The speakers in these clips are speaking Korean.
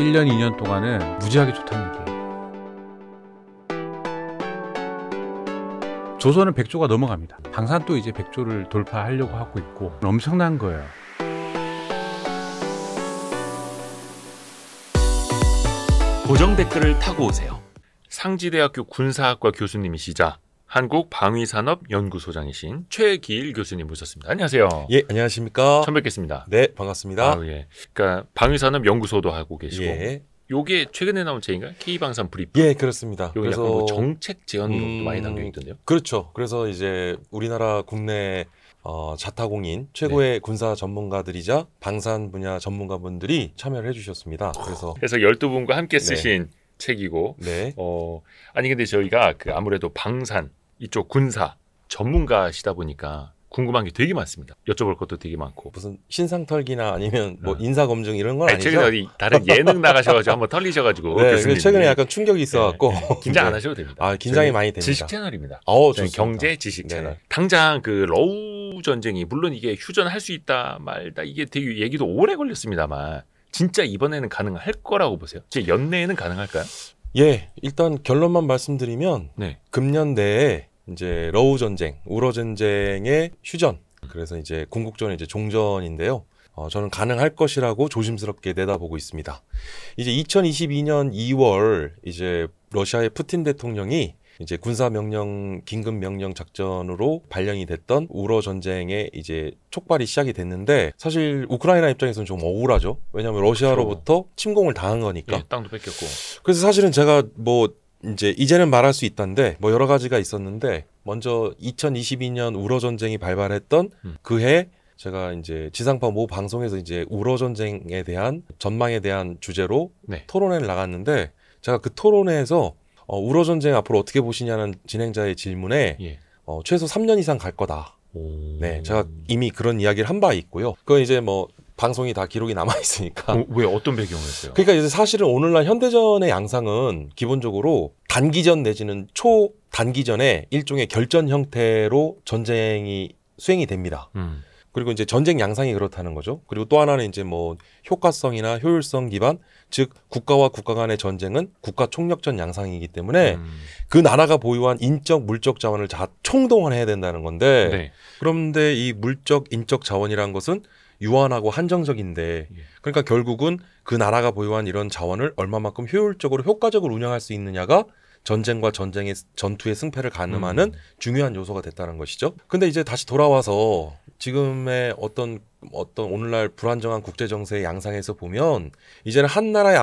1년, 2년 동안은 무지하게 좋다는 얘기예요. 조선은 100조가 넘어갑니다. 방산도 이제 100조를 돌파하려고 하고 있고 엄청난 거예요. 고정 댓글을 타고 오세요. 상지대학교 군사학과 교수님이시자 한국방위산업연구소장이신 최기일 교수님 모셨습니다. 안녕하세요. 예, 안녕하십니까. 처음 뵙겠습니다. 네, 반갑습니다. 예. 그러니까 방위산업연구소도 하고 계시고, 예. 요게 최근에 나온 책인가요? K방산 브리프. 예, 그렇습니다. 요게 약간 뭐 정책 제언 이런 것도 많이 담겨 있던데요. 그렇죠. 그래서 이제 우리나라 국내 자타공인 최고의 군사 전문가들이자 방산 분야 전문가분들이 참여를 해주셨습니다. 그래서 12분과 함께 쓰신 책이고, 네. 아니 근데 저희가 아무래도 방산 이쪽 군사 전문가시다 보니까 궁금한 게 되게 많습니다. 여쭤볼 것도 되게 많고. 무슨 신상털기나 아니면 뭐 인사 검증 이런 건 아니죠? 최근에 어디 다른 예능 나가셔가지고 한번 털리셔가지고 네, 교수님. 최근에 약간 충격이 있어갖고 긴장 안 하셔도 됩니다. 아, 긴장이 많이 됩니다. 지식 채널입니다. 좋습니다. 경제 지식 채널. 당장 그 러우 전쟁이 물론 이게 휴전할 수 있다 말다 이게 되게 얘기도 오래 걸렸습니다만 진짜 이번에는 가능할 거라고 보세요? 제 연내에는 가능할까요? 예, 일단 결론만 말씀드리면 금년 내에 이제 러우 전쟁, 우러 전쟁의 휴전, 그래서 이제 궁극전의 이제 종전인데요. 저는 가능할 것이라고 조심스럽게 내다보고 있습니다. 이제 2022년 2월 이제 러시아의 푸틴 대통령이 이제 군사명령 긴급명령 작전으로 발령이 됐던 우러 전쟁의 이제 촉발이 시작이 됐는데 사실 우크라이나 입장에서는 좀 억울하죠. 왜냐하면 러시아로부터 침공을 당한 거니까. 예, 땅도 뺏겼고. 그래서 사실은 제가 뭐 이제 이제는 말할 수 있다는데 뭐 여러 가지가 있었는데 먼저 2022년 우러 전쟁이 발발했던 그해 제가 이제 지상파 모 방송에서 이제 우러 전쟁에 대한 전망에 대한 주제로 토론회를 나갔는데 제가 그 토론회에서 우러 전쟁 앞으로 어떻게 보시냐는 진행자의 질문에 최소 3년 이상 갈 거다. 네, 제가 이미 그런 이야기를 한 바 있고요. 그건 이제 뭐 방송이 다 기록이 남아 있으니까. 왜 어떤 배경이었어요? 그러니까 이제 사실은 오늘날 현대전의 양상은 기본적으로 단기전 내지는 초단기전의 일종의 결전 형태로 전쟁이 수행이 됩니다. 그리고 이제 전쟁 양상이 그렇다는 거죠. 그리고 또 하나는 이제 뭐 효과성이나 효율성 기반, 즉 국가와 국가 간의 전쟁은 국가 총력전 양상이기 때문에 그 나라가 보유한 인적, 물적 자원을 다 총동원해야 된다는 건데 그런데 이 물적, 인적 자원이라는 것은 유한하고 한정적인데 그러니까 결국은 그 나라가 보유한 이런 자원을 얼마만큼 효율적으로 효과적으로 운영할 수 있느냐가 전쟁과 전투의 승패를 가늠하는 중요한 요소가 됐다는 것이죠. 근데 이제 다시 돌아와서 지금의 어떤 오늘날 불안정한 국제 정세의 양상에서 보면 이제는 한 나라의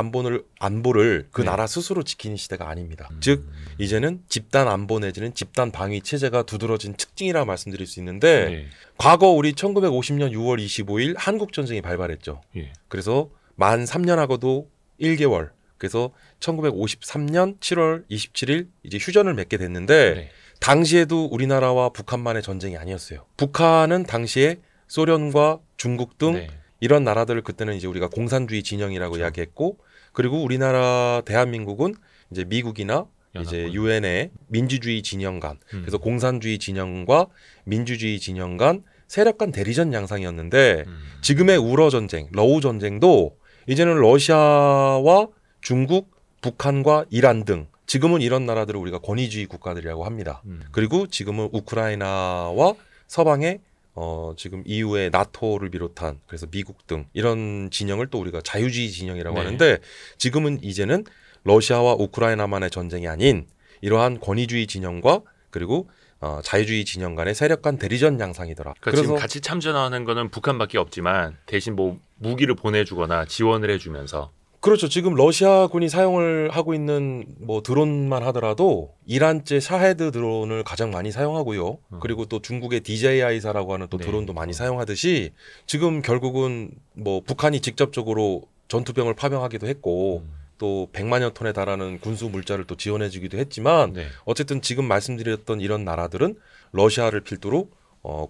안보를 그 나라 스스로 지키는 시대가 아닙니다. 즉 이제는 집단 안보 내지는 집단 방위 체제가 두드러진 특징이라고 말씀드릴 수 있는데 과거 우리 1950년 6월 25일 한국 전쟁이 발발했죠. 그래서 만 3년하고도 1개월. 그래서 1953년 7월 27일 이제 휴전을 맺게 됐는데 당시에도 우리나라와 북한만의 전쟁이 아니었어요. 북한은 당시에 소련과 중국 등 이런 나라들을 그때는 이제 우리가 공산주의 진영이라고 이야기했고 그리고 우리나라 대한민국은 이제 미국이나 이제 유엔의 민주주의 진영 간 그래서 공산주의 진영과 민주주의 진영 간 세력 간 대리전 양상이었는데 지금의 우러 전쟁, 러우 전쟁도 이제는 러시아와 중국, 북한과 이란 등 지금은 이런 나라들을 우리가 권위주의 국가들이라고 합니다. 그리고 지금은 우크라이나와 서방의 지금 EU의 나토를 비롯한 그래서 미국 등 이런 진영을 또 우리가 자유주의 진영이라고 하는데 지금은 이제는 러시아와 우크라이나만의 전쟁이 아닌 이러한 권위주의 진영과 그리고 자유주의 진영 간의 세력 간 대리전 양상이더라. 그래서 지금 같이 참전하는 거는 북한밖에 없지만 대신 뭐 무기를 보내주거나 지원을 해주면서 그렇죠. 지금 러시아군이 사용을 하고 있는 뭐 드론만 하더라도 이란제 샤헤드 드론을 가장 많이 사용하고요. 그리고 또 중국의 DJI사라고 하는 또 드론도 많이 사용하듯이 지금 결국은 뭐 북한이 직접적으로 전투병을 파병하기도 했고 또 100만여 톤에 달하는 군수 물자를 또 지원해주기도 했지만 어쨌든 지금 말씀드렸던 이런 나라들은 러시아를 필두로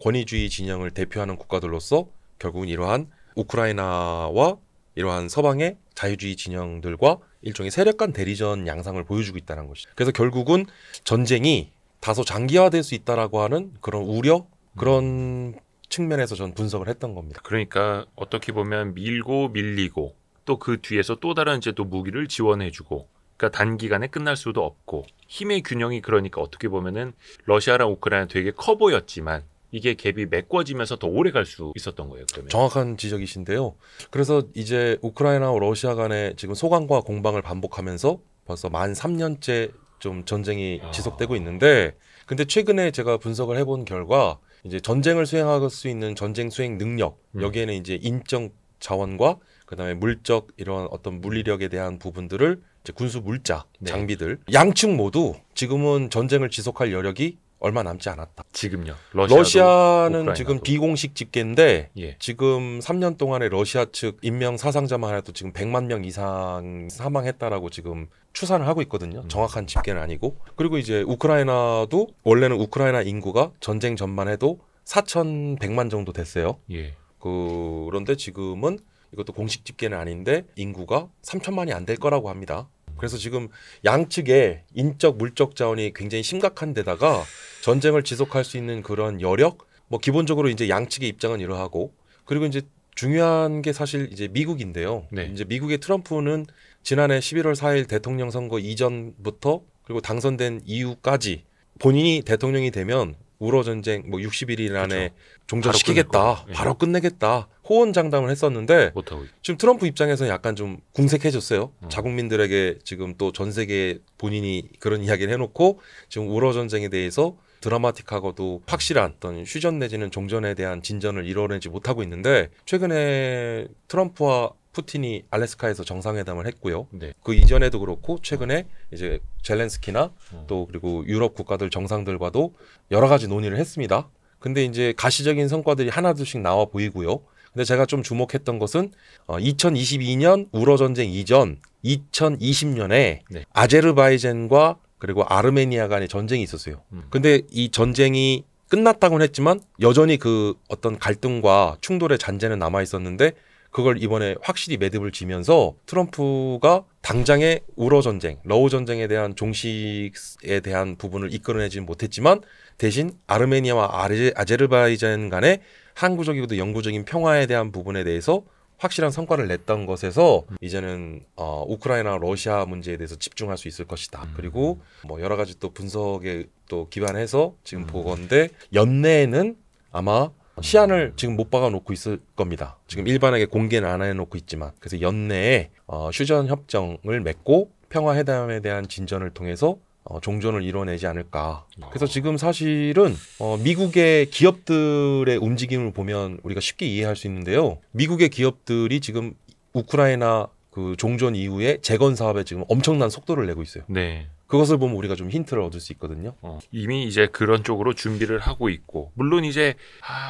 권위주의 진영을 대표하는 국가들로서 결국은 이러한 우크라이나와 이러한 서방의 자유주의 진영들과 일종의 세력 간 대리전 양상을 보여주고 있다는 것이죠. 그래서 결국은 전쟁이 다소 장기화될 수 있다라고 하는 그런 우려, 그런 측면에서 전 분석을 했던 겁니다. 그러니까 어떻게 보면 밀고 밀리고 또 그 뒤에서 또 다른 이제 또 무기를 지원해주고, 그러니까 단기간에 끝날 수도 없고, 힘의 균형이 그러니까 어떻게 보면은 러시아랑 우크라이나 되게 커 보였지만 이게 갭이 메꿔지면서 더 오래 갈 수 있었던 거예요. 그러면 정확한 지적이신데요. 그래서 이제 우크라이나와 러시아 간에 지금 소강과 공방을 반복하면서 벌써 만 3년째 좀 전쟁이 지속되고 있는데, 근데 최근에 제가 분석을 해본 결과 이제 전쟁을 수행할 수 있는 전쟁 수행 능력, 여기에는 이제 인적 자원과 그다음에 물적 이런 어떤 물리력에 대한 부분들을 이제 군수 물자, 네. 장비들 양측 모두 지금은 전쟁을 지속할 여력이 얼마 남지 않았다. 지금요. 러시아는 우크라이나도. 지금 비공식 집계인데 예. 지금 3년 동안에 러시아 측 인명 사상자만 해도 지금 100만 명 이상 사망했다라고 지금 추산을 하고 있거든요. 정확한 집계는 아니고. 그리고 이제 우크라이나도 원래는 우크라이나 인구가 전쟁 전만 해도 4,100만 정도 됐어요. 예. 그런데 지금은 이것도 공식 집계는 아닌데 인구가 3천만이 안 될 거라고 합니다. 그래서 지금 양측의 인적 물적 자원이 굉장히 심각한 데다가 전쟁을 지속할 수 있는 그런 여력, 뭐 기본적으로 이제 양측의 입장은 이러하고, 그리고 이제 중요한 게 사실 이제 미국인데요. 네. 이제 미국의 트럼프는 지난해 11월 4일 대통령 선거 이전부터 그리고 당선된 이후까지 본인이 대통령이 되면 우러 전쟁 뭐 60일 안에 그렇죠. 종전시키겠다, 예. 바로 끝내겠다 호언장담을 했었는데 못하고 지금 트럼프 입장에서는 약간 좀 궁색해졌어요. 자국민들에게 지금 또 전 세계에 본인이 그런 이야기를 해놓고 지금 우러 전쟁에 대해서 드라마틱하고도 확실한 어떤 휴전 내지는 종전에 대한 진전을 이뤄내지 못하고 있는데, 최근에 트럼프와 푸틴이 알래스카에서 정상회담을 했고요. 네. 그 이전에도 그렇고 최근에 이제 젤렌스키나 또 그리고 유럽 국가들 정상들과도 여러 가지 논의를 했습니다. 근데 이제 가시적인 성과들이 하나둘씩 나와 보이고요. 근데 제가 좀 주목했던 것은 2022년 우러 전쟁 이전 2020년에 네. 아제르바이잔과 그리고 아르메니아 간의 전쟁이 있었어요. 근데 이 전쟁이 끝났다고는 했지만 여전히 그 어떤 갈등과 충돌의 잔재는 남아 있었는데, 그걸 이번에 확실히 매듭을 지면서 트럼프가 당장의 우러 전쟁, 러우 전쟁에 대한 종식에 대한 부분을 이끌어내지는 못했지만 대신 아르메니아와 아제르바이잔 간의 항구적이고도 영구적인 평화에 대한 부분에 대해서 확실한 성과를 냈던 것에서 이제는 우크라이나 러시아 문제에 대해서 집중할 수 있을 것이다. 그리고 뭐 여러 가지 또 분석에 또 기반해서 지금 보건데 연내에는 아마 시한을 지금 못 박아놓고 있을 겁니다. 지금 일반에게 공개는 안 해놓고 있지만, 그래서 연내에 휴전 협정을 맺고 평화회담에 대한 진전을 통해서 종전을 이뤄내지 않을까. 그래서 지금 사실은 미국의 기업들의 움직임을 보면 우리가 쉽게 이해할 수 있는데요. 미국의 기업들이 지금 우크라이나 그 종전 이후에 재건 사업에 지금 엄청난 속도를 내고 있어요. 네. 그것을 보면 우리가 좀 힌트를 얻을 수 있거든요. 이미 이제 그런 쪽으로 준비를 하고 있고, 물론 이제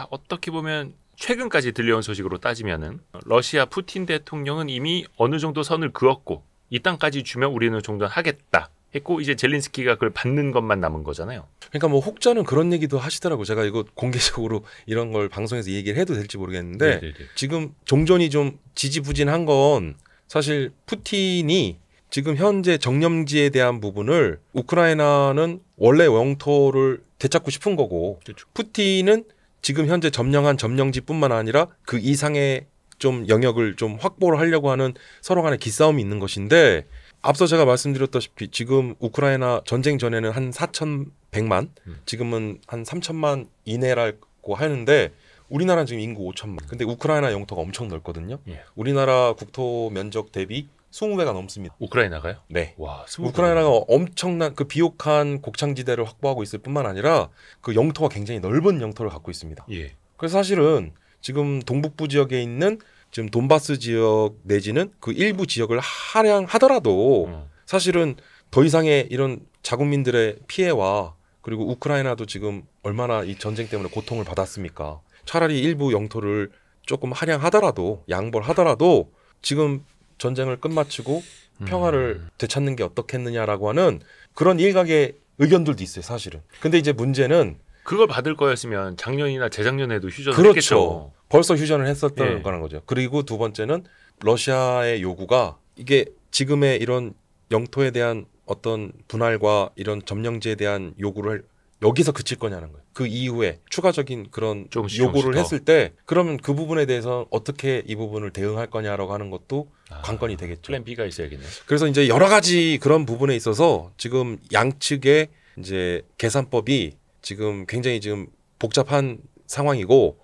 어떻게 보면 최근까지 들려온 소식으로 따지면은 러시아 푸틴 대통령은 이미 어느 정도 선을 그었고 이 땅까지 주면 우리는 종전하겠다 했고, 이제 젤린스키가 그걸 받는 것만 남은 거잖아요. 그러니까 뭐 혹자는 그런 얘기도 하시더라고요. 제가 이거 공개적으로 이런 걸 방송에서 얘기를 해도 될지 모르겠는데, 네네네. 지금 종전이 좀 지지부진한 건 사실 푸틴이 지금 현재 정념지에 대한 부분을 우크라이나는 원래 영토를 되찾고 싶은 거고, 그렇죠. 푸틴은 지금 현재 점령한 점령지뿐만 아니라 그 이상의 좀 영역을 좀 확보를 하려고 하는 서로 간의 기싸움이 있는 것인데, 앞서 제가 말씀드렸다시피 지금 우크라이나 전쟁 전에는 한 4,100만, 지금은 한 3,000만 이내라고 하는데 우리나라는 지금 인구 5,000만. 근데 우크라이나 영토가 엄청 넓거든요. 예. 우리나라 국토 면적 대비 20배가 넘습니다. 우크라이나가요? 네. 와, 우크라이나가 엄청난 그 비옥한 곡창지대를 확보하고 있을 뿐만 아니라 그 영토가 굉장히 넓은 영토를 갖고 있습니다. 예. 그래서 사실은 지금 동북부 지역에 있는 지금 돈바스 지역 내지는 그 일부 지역을 할양하더라도 사실은 더 이상의 이런 자국민들의 피해와, 그리고 우크라이나도 지금 얼마나 이 전쟁 때문에 고통을 받았습니까? 차라리 일부 영토를 조금 할양하더라도, 양보를 하더라도 지금 전쟁을 끝마치고 평화를 되찾는 게 어떻겠느냐라고 하는 그런 일각의 의견들도 있어요, 사실은. 근데 이제 문제는 그걸 받을 거였으면 작년이나 재작년에도 휴전을 그렇죠. 했겠죠. 벌써 휴전을 했었던 예. 거라는 거죠. 그리고 두 번째는 러시아의 요구가, 이게 지금의 이런 영토에 대한 어떤 분할과 이런 점령지에 대한 요구를 여기서 그칠 거냐는 거예요. 그 이후에 추가적인 그런 조금씩 요구를 더. 했을 때 그러면 그 부분에 대해서 어떻게 이 부분을 대응할 거냐라고 하는 것도 관건이 되겠죠. 플랜 B가 있어야겠네요. 그래서 이제 여러 가지 그런 부분에 있어서 지금 양측의 이제 계산법이 지금 굉장히 지금 복잡한 상황이고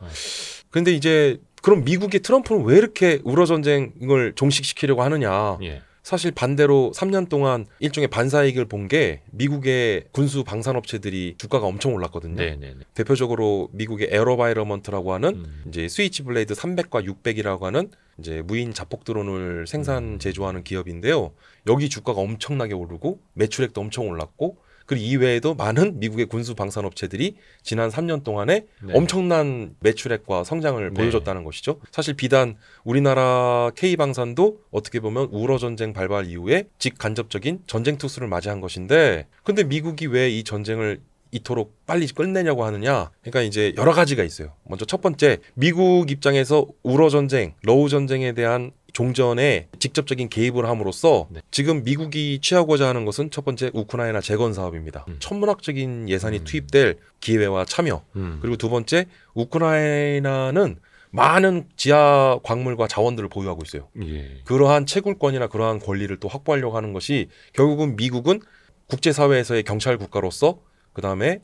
근데 이제 그럼 미국의 트럼프는 왜 이렇게 우러 전쟁을 종식시키려고 하느냐? 예. 사실 반대로 3년 동안 일종의 반사이익을 본 게 미국의 군수 방산업체들이 주가가 엄청 올랐거든요. 네네네. 대표적으로 미국의 에어바이러먼트라고 하는 이제 스위치 블레이드 300과 600이라고 하는 이제 무인 자폭 드론을 생산 제조하는 기업인데요. 여기 주가가 엄청나게 오르고 매출액도 엄청 올랐고 그리고 이외에도 많은 미국의 군수 방산업체들이 지난 3년 동안에 네. 엄청난 매출액과 성장을 네. 보여줬다는 것이죠. 사실 비단 우리나라 K방산도 어떻게 보면 우러 전쟁 발발 이후에 직간접적인 전쟁 투수를 맞이한 것인데 근데 미국이 왜 이 전쟁을 이토록 빨리 끝내냐고 하느냐. 그러니까 이제 여러 가지가 있어요. 먼저 첫 번째, 미국 입장에서 우러 전쟁, 러우 전쟁에 대한 종전에 직접적인 개입을 함으로써 네. 지금 미국이 취하고자 하는 것은 첫 번째 우크라이나 재건 사업입니다. 천문학적인 예산이 투입될 기회와 참여. 그리고 두 번째, 우크라이나는 많은 지하 광물과 자원들을 보유하고 있어요. 예. 그러한 채굴권이나 그러한 권리를 또 확보하려고 하는 것이 결국은 미국은 국제사회에서의 경찰 국가로서 그 다음에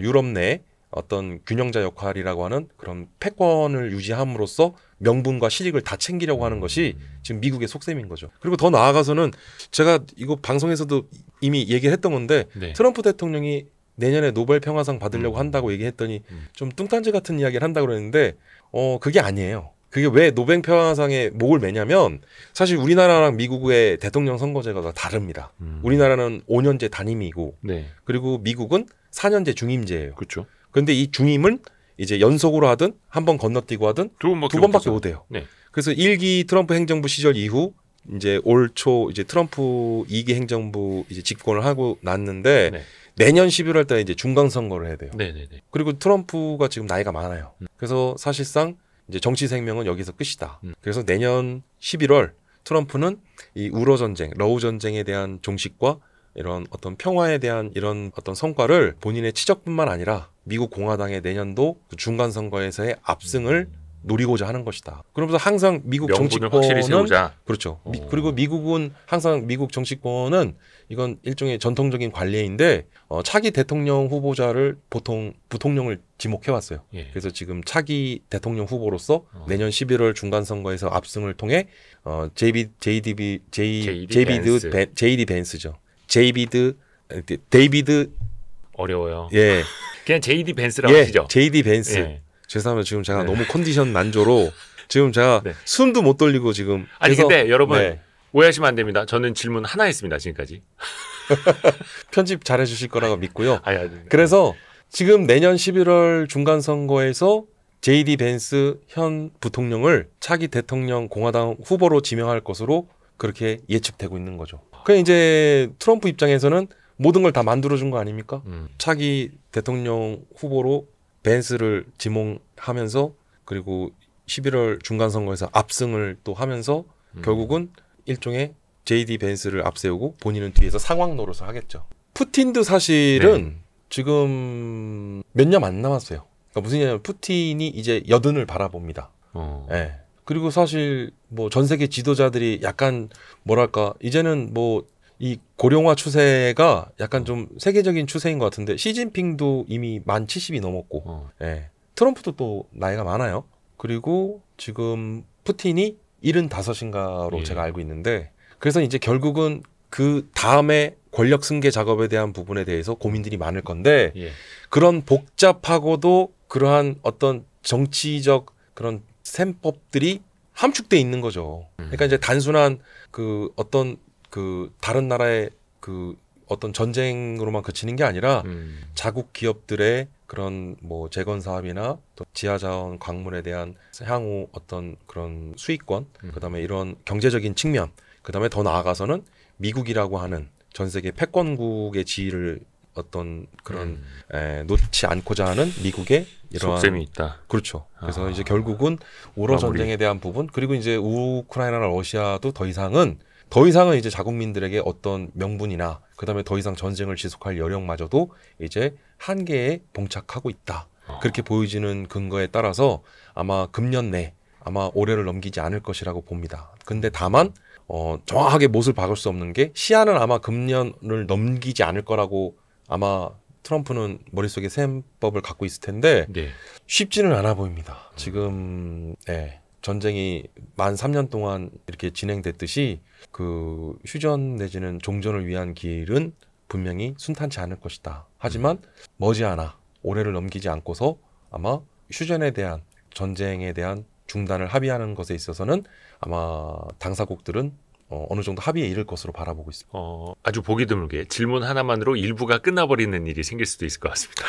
유럽 내 어떤 균형자 역할이라고 하는 그런 패권을 유지함으로써 명분과 실익을 다 챙기려고 하는 것이 지금 미국의 속셈인 거죠. 그리고 더 나아가서는 제가 이거 방송에서도 이미 얘기를 했던 건데 네. 트럼프 대통령이 내년에 노벨 평화상 받으려고 한다고 얘기했더니 좀 뚱딴지 같은 이야기를 한다고 그랬는데 그게 아니에요. 그게 왜 노벨 평화상에 목을 매냐면 사실 우리나라랑 미국의 대통령 선거제가 다릅니다. 우리나라는 5년제 단임이고 네. 그리고 미국은 4년제 중임제예요. 그렇죠. 그런데 이 중임은 이제 연속으로 하든 한 번 건너뛰고 하든 두 번밖에 못 해요. 네. 그래서 1기 트럼프 행정부 시절 이후 이제 올 초 이제 트럼프 2기 행정부 이제 집권을 하고 났는데 네. 내년 11월 달에 이제 중간 선거를 해야 돼요. 네네네. 그리고 트럼프가 지금 나이가 많아요. 그래서 사실상 이제 정치 생명은 여기서 끝이다. 그래서 내년 11월 트럼프는 이 우러 전쟁, 러우 전쟁에 대한 종식과 이런 어떤 평화에 대한 이런 어떤 성과를 본인의 치적뿐만 아니라 미국 공화당의 내년도 중간 선거에서의 압승을 노리고자 하는 것이다. 그러면서 항상 미국 명분을 확실히 정치권은 세우자. 그렇죠. 그리고 미국은 항상 미국 정치권은 이건 일종의 전통적인 관례인데 차기 대통령 후보자를 보통 부통령을 지목해 왔어요. 예. 그래서 지금 차기 대통령 후보로서 내년 11월 중간 선거에서 압승을 통해 JD 벤스죠. 데이비드 어려워요. 예. 그냥 JD 벤스라고 예. 하시죠. JD 벤스. 예. 죄송합니다. 지금 제가 네. 너무 컨디션 난조로 지금 제가 네. 숨도 못 돌리고 지금 아니 그래서 근데 여러분 네. 오해하시면 안 됩니다. 저는 질문 하나 했습니다. 지금까지. 편집 잘해 주실 거라고 믿고요. 아니. 그래서 지금 내년 11월 중간 선거에서 JD 벤스 현 부통령을 차기 대통령 공화당 후보로 지명할 것으로 그렇게 예측되고 있는 거죠. 그 이제 트럼프 입장에서는 모든 걸 다 만들어 준 거 아닙니까? 차기 대통령 후보로 벤스를 지목하면서 그리고 11월 중간 선거에서 압승을 또 하면서 결국은 일종의 JD 벤스를 앞세우고 본인은 뒤에서 상황 노릇을 하겠죠. 푸틴도 사실은 지금 몇 년 안 남았어요. 그러니까 무슨 얘기냐면 푸틴이 이제 여든을 바라봅니다. 예. 그리고 사실 뭐 전 세계 지도자들이 약간 뭐랄까 이제는 뭐 이 고령화 추세가 약간 좀 세계적인 추세인 것 같은데 시진핑도 이미 만 70이 넘었고 예. 트럼프도 또 나이가 많아요. 그리고 지금 푸틴이 75인가로 예. 제가 알고 있는데 그래서 이제 결국은 그 다음에 권력 승계 작업에 대한 부분에 대해서 고민들이 많을 건데 예. 그런 복잡하고도 그러한 어떤 정치적 그런 셈법들이 함축돼 있는 거죠. 그러니까 이제 단순한 그 어떤 그 다른 나라의 그 어떤 전쟁으로만 그치는 게 아니라 자국 기업들의 그런 뭐 재건 사업이나 또 지하자원 광물에 대한 향후 어떤 그런 수익권, 그다음에 이런 경제적인 측면, 그다음에 더 나아가서는 미국이라고 하는 전 세계 패권국의 지위를 어떤 그런 놓지 않고자 하는 미국의 이러한 속셈이 있다. 그렇죠. 그래서 이제 결국은 우러 전쟁에 대한 부분 그리고 이제 우크라이나나 러시아도 더 이상은 더 이상은 이제 자국민들에게 어떤 명분이나 그다음에 더 이상 전쟁을 지속할 여력마저도 이제 한계에 봉착하고 있다. 그렇게 보여지는 근거에 따라서 아마 금년 내 아마 올해를 넘기지 않을 것이라고 봅니다. 근데 다만 정확하게 못을 박을 수 없는 게 시한은 아마 금년을 넘기지 않을 거라고 아마 트럼프는 머릿속에 셈법을 갖고 있을 텐데 네. 쉽지는 않아 보입니다. 지금 전쟁이 만 3년 동안 이렇게 진행됐듯이 그 휴전 내지는 종전을 위한 길은 분명히 순탄치 않을 것이다. 하지만 머지않아 올해를 넘기지 않고서 아마 휴전에 대한 전쟁에 대한 중단을 합의하는 것에 있어서는 아마 당사국들은 어느 정도 합의에 이를 것으로 바라보고 있습니다. 아주 보기 드물게 질문 하나만으로 일부가 끝나버리는 일이 생길 수도 있을 것 같습니다.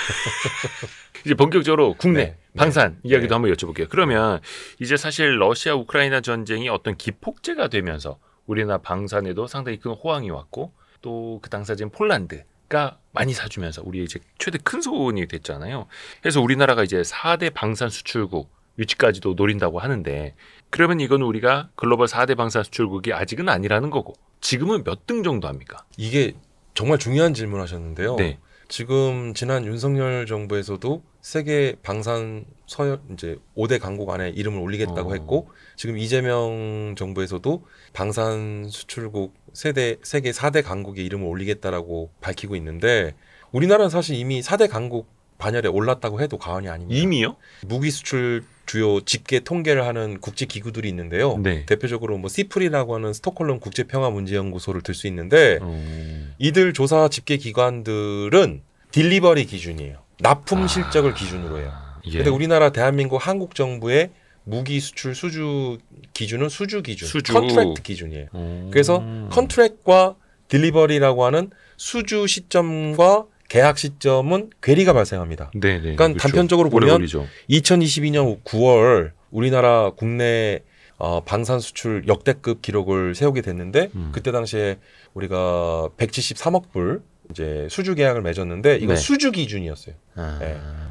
이제 본격적으로 국내 방산 이야기도 한번 여쭤볼게요. 그러면 이제 사실 러시아 우크라이나 전쟁이 어떤 기폭제가 되면서 우리나라 방산에도 상당히 큰 호황이 왔고 또 그 당사자인 폴란드가 많이 사주면서 우리 이제 최대 큰 손이 됐잖아요. 그래서 우리나라가 이제 4대 방산 수출국 위치까지도 노린다고 하는데 그러면 이건 우리가 글로벌 4대 방산 수출국이 아직은 아니라는 거고 지금은 몇 등 정도 합니까? 이게 정말 중요한 질문 하셨는데요. 네. 지금 지난 윤석열 정부에서도 세계 방산 서열 이제 5대 강국 안에 이름을 올리겠다고 했고 지금 이재명 정부에서도 방산 수출국 세계 4대 강국의 이름을 올리겠다라고 밝히고 있는데 우리나라는 사실 이미 4대 강국 반열에 올랐다고 해도 과언이 아닙니다. 이미요? 무기 수출 주요 집계 통계를 하는 국제 기구들이 있는데요. 네. 대표적으로 뭐 시프리라고 하는 스톡홀름 국제평화문제연구소를 들 수 있는데 이들 조사 집계 기관들은 딜리버리 기준이에요. 납품 실적을 기준으로 해요. 근데 우리나라 대한민국 한국 정부의 무기 수출 수주 기준은 수주 기준, 컨트랙트 기준이에요. 그래서 컨트랙과 딜리버리라고 하는 수주 시점과 계약 시점은 괴리가 발생합니다. 네네. 그러니까 그렇죠. 단편적으로 보면 걸리죠. 2022년 9월 우리나라 국내 방산 수출 역대급 기록을 세우게 됐는데 그때 당시에 우리가 173억 불 이제 수주 계약을 맺었는데 이건 수주 기준이었어요.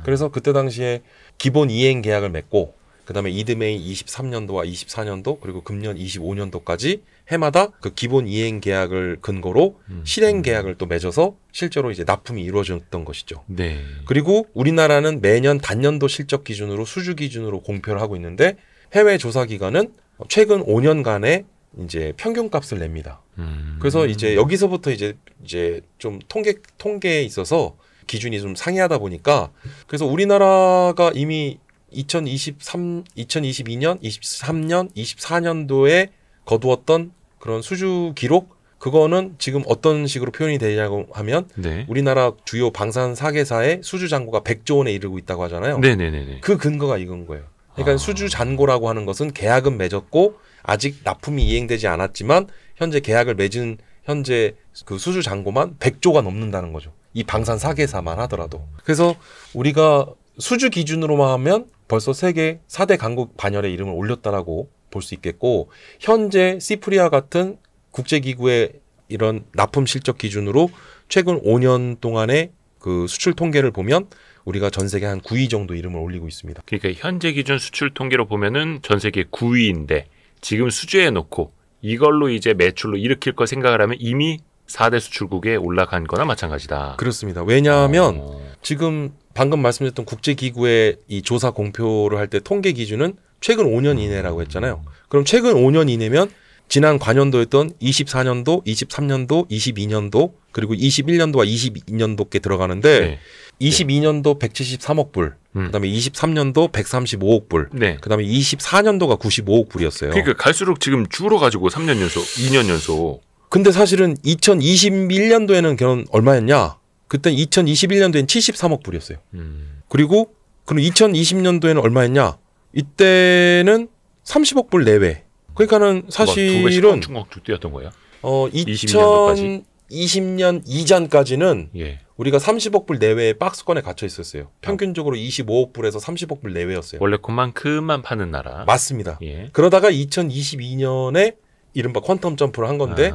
그래서 그때 당시에 기본 이행 계약을 맺고 그다음에 이듬해인 23년도와 24년도 그리고 금년 25년도까지 해마다 그 기본 이행 계약을 근거로 실행 계약을 또 맺어서 실제로 이제 납품이 이루어졌던 것이죠. 네. 그리고 우리나라는 매년 단년도 실적 기준으로 수주 기준으로 공표를 하고 있는데 해외 조사 기관은 최근 5년간의 이제 평균값을 냅니다. 그래서 이제 여기서부터 이제 좀 통계에 있어서 기준이 좀 상이하다 보니까 그래서 우리나라가 이미 2022년, 23년, 24년도에 거두었던 그런 수주 기록 그거는 지금 어떤 식으로 표현이 되냐고 하면 우리나라 주요 방산 4개사의 수주 잔고가 100조 원에 이르고 있다고 하잖아요. 네네네. 그 근거가 이건 거예요. 그러니까 수주 잔고라고 하는 것은 계약은 맺었고 아직 납품이 이행되지 않았지만 현재 계약을 맺은 현재 그 수주 잔고만 100조가 넘는다는 거죠. 이 방산 4개사만 하더라도. 그래서 우리가 수주 기준으로만 하면 벌써 세계 4대 강국 반열에 이름을 올렸다라고 볼 수 있겠고 현재 시프리아 같은 국제기구의 이런 납품 실적 기준으로 최근 5년 동안의 그 수출 통계를 보면 우리가 전 세계 한 9위 정도 이름을 올리고 있습니다. 그러니까 현재 기준 수출 통계로 보면은 전 세계 9위인데 지금 수주해 놓고 이걸로 이제 매출로 일으킬 거 생각을 하면 이미 4대 수출국에 올라간 거나 마찬가지다. 그렇습니다. 왜냐하면 지금 방금 말씀드렸던 국제기구의 이 조사 공표를 할 때 통계 기준은 최근 5년 이내라고 했잖아요. 그럼 최근 5년 이내면 지난 관연도였던 24년도, 23년도, 22년도 그리고 21년도와 22년도께 들어가는데 22년도 173억 불, 그다음에 23년도 135억 불, 그다음에 24년도가 95억 불이었어요. 그러니까 갈수록 지금 줄어가지고 3년 연속, 2년 연속. 근데 사실은 2021년도에는 그런 얼마였냐? 그때 2021년도엔 73억 불이었어요. 그리고 그럼 2020년도에는 얼마였냐? 이때는 30억 불 내외. 그러니까는 사실은 중국 뛰었던 거예요. 2020년 이전까지는 우리가 30억 불 내외의 박스권에 갇혀 있었어요. 평균적으로 25억 불에서 30억 불 내외였어요. 원래 그만큼만 파는 나라. 맞습니다. 그러다가 2022년에 이른바 퀀텀 점프를 한 건데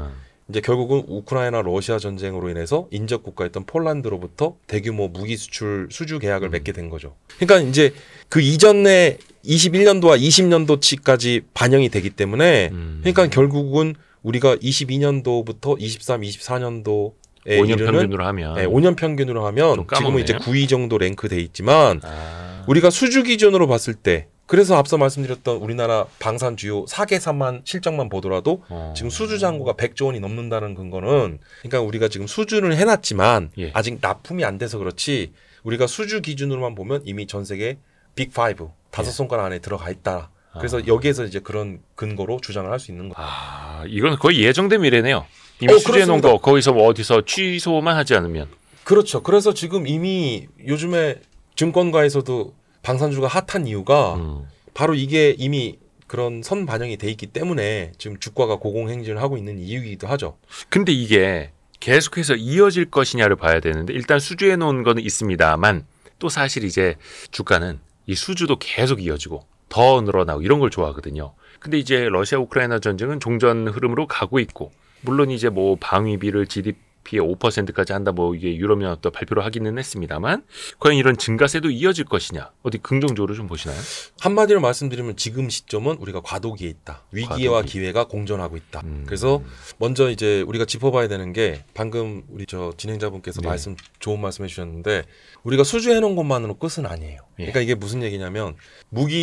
이제 결국은 우크라이나 러시아 전쟁으로 인해서 인접 국가였던 폴란드로부터 대규모 무기 수출 수주 계약을 맺게 된 거죠. 그러니까 이제 그 이전에 21년도와 20년도치까지 반영이 되기 때문에 그러니까 결국은 우리가 22년도부터 23, 24년도에 5년 평균으로 하면 네, 5년 평균으로 하면 지금은 이제 9위 정도 랭크돼 있지만 우리가 수주 기준으로 봤을 때 그래서 앞서 말씀드렸던 우리나라 방산 주요 4개사만 실적만 보더라도 지금 수주 잔고가 100조 원이 넘는다는 근거는 그러니까 우리가 지금 수주를 해놨지만 예. 아직 납품이 안 돼서 그렇지 우리가 수주 기준으로만 보면 이미 전 세계 빅5 다섯 손가락 안에 들어가 있다. 그래서 여기에서 이제 그런 근거로 주장을 할 수 있는 거예요. 이건 거의 예정된 미래네요. 이미 수주해 놓은 거 거기서 뭐 어디서 취소만 하지 않으면. 그렇죠. 그래서 지금 이미 요즘에 증권가에서도 방산주가 핫한 이유가 바로 이게 이미 그런 선 반영이 돼 있기 때문에 지금 주가가 고공행진을 하고 있는 이유이기도 하죠. 근데 이게 계속해서 이어질 것이냐를 봐야 되는데 일단 수주해 놓은 거는 있습니다만 또 사실 이제 주가는 이 수주도 계속 이어지고 더 늘어나고 이런 걸 좋아하거든요. 근데 이제 러시아 우크라이나 전쟁은 종전 흐름으로 가고 있고 물론 이제 뭐 방위비를 GDP의 5%까지 한다 뭐 이게 유럽연합도 발표를 하기는 했습니다만 과연 이런 증가세도 이어질 것이냐 어디 긍정적으로 좀 보시나요? 한마디로 말씀드리면 지금 시점은 우리가 과도기에 있다. 위기와 과도기. 기회가 공존하고 있다. 그래서 먼저 이제 우리가 짚어봐야 되는 게 방금 우리 저 진행자분께서 네. 좋은 말씀해 주셨는데 우리가 수주해 놓은 것만으로 끝은 아니에요. 예. 그러니까 이게 무슨 얘기냐면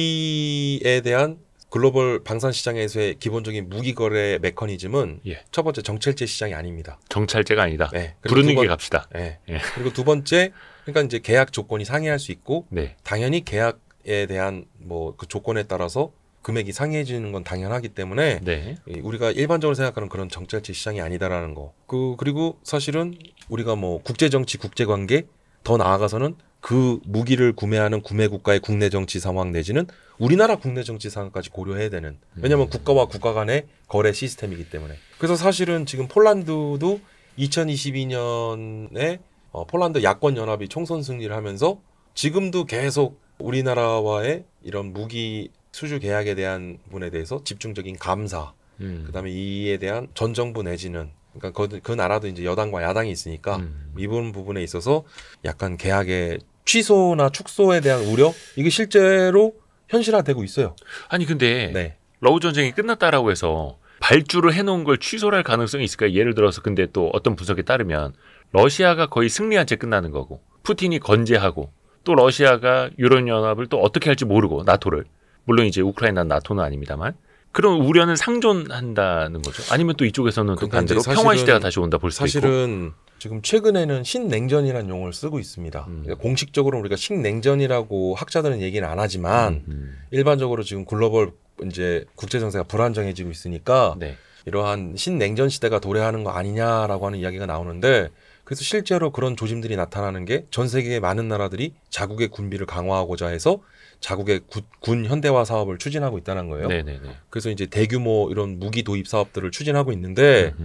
무기에 대한 글로벌 방산 시장에서의 기본적인 무기 거래 메커니즘은 예. 첫 번째 정찰제 시장이 아닙니다. 정찰제가 아니다. 네. 그리고 부르는 두 번- 게 갑시다. 네. 예. 그리고 두 번째 그러니까 이제 계약 조건이 상이할 수 있고 네. 당연히 계약에 대한 뭐 그 조건에 따라서 금액이 상이해지는 건 당연하기 때문에 네. 우리가 일반적으로 생각하는 그런 정찰제 시장이 아니다라는 거. 그리고 사실은 우리가 뭐 국제 정치, 국제 관계 더 나아가서는 그 무기를 구매하는 구매 국가의 국내 정치 상황 내지는 우리나라 국내 정치 상황까지 고려해야 되는. 왜냐하면 국가와 국가 간의 거래 시스템이기 때문에. 그래서 사실은 지금 폴란드도 2022년에 폴란드 야권 연합이 총선 승리를 하면서 지금도 계속 우리나라와의 이런 무기 수주 계약에 대한 부분에 대해서 집중적인 감사, 그다음에 이에 대한 전 정부 내지는 그러니까 그 나라도 이제 여당과 야당이 있으니까 이 부분에 있어서 약간 계약의 취소나 축소에 대한 우려 이게 실제로 현실화되고 있어요. 아니 근데 네. 러우 전쟁이 끝났다라고 해서 발주를 해놓은 걸 취소를 할 가능성이 있을까요? 예를 들어서 근데 또 어떤 분석에 따르면 러시아가 거의 승리한 채 끝나는 거고 푸틴이 건재하고 또 러시아가 유럽연합을 또 어떻게 할지 모르고 나토를 물론 이제 우크라이나 나토는 아닙니다만 그런 우려는 상존한다는 거죠. 아니면 또 이쪽에서는 또 그러니까 반대로 이제 평화 시대가 다시 온다 볼 수도 있고. 사실은 지금 최근에는 신냉전이라는 용어를 쓰고 있습니다. 그러니까 공식적으로 우리가 신냉전이라고 학자들은 얘기는 안 하지만 일반적으로 지금 글로벌 이제 국제 정세가 불안정해지고 있으니까 네. 이러한 신냉전 시대가 도래하는 거 아니냐라고 하는 이야기가 나오는데 그래서 실제로 그런 조짐들이 나타나는 게 전 세계의 많은 나라들이 자국의 군비를 강화하고자 해서 자국의 군 현대화 사업을 추진하고 있다는 거예요. 네네네. 그래서 이제 대규모 이런 무기 도입 사업들을 추진하고 있는데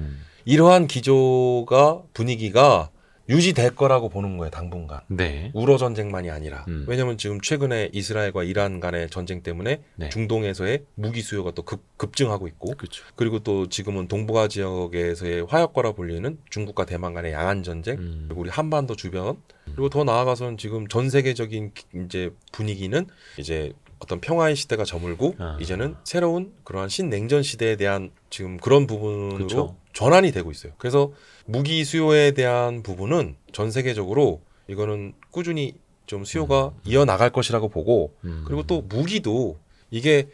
이러한 기조가 분위기가 유지될 거라고 보는 거예요. 당분간. 네. 우러 전쟁만이 아니라. 왜냐하면 지금 최근에 이스라엘과 이란 간의 전쟁 때문에 네. 중동에서의 무기 수요가 또 급증하고 있고 그렇죠. 그리고 또 지금은 동북아 지역에서의 화약과라 불리는 중국과 대만 간의 양안 전쟁 그리고 우리 한반도 주변 그리고 더 나아가서는 지금 전 세계적인 이제 분위기는 이제 어떤 평화의 시대가 저물고 이제는 새로운 그러한 신냉전 시대에 대한 지금 그런 부분으로 그쵸. 전환이 되고 있어요. 그래서 무기 수요에 대한 부분은 전 세계적으로 이거는 꾸준히 좀 수요가 이어나갈 것이라고 보고 그리고 또 무기도 이게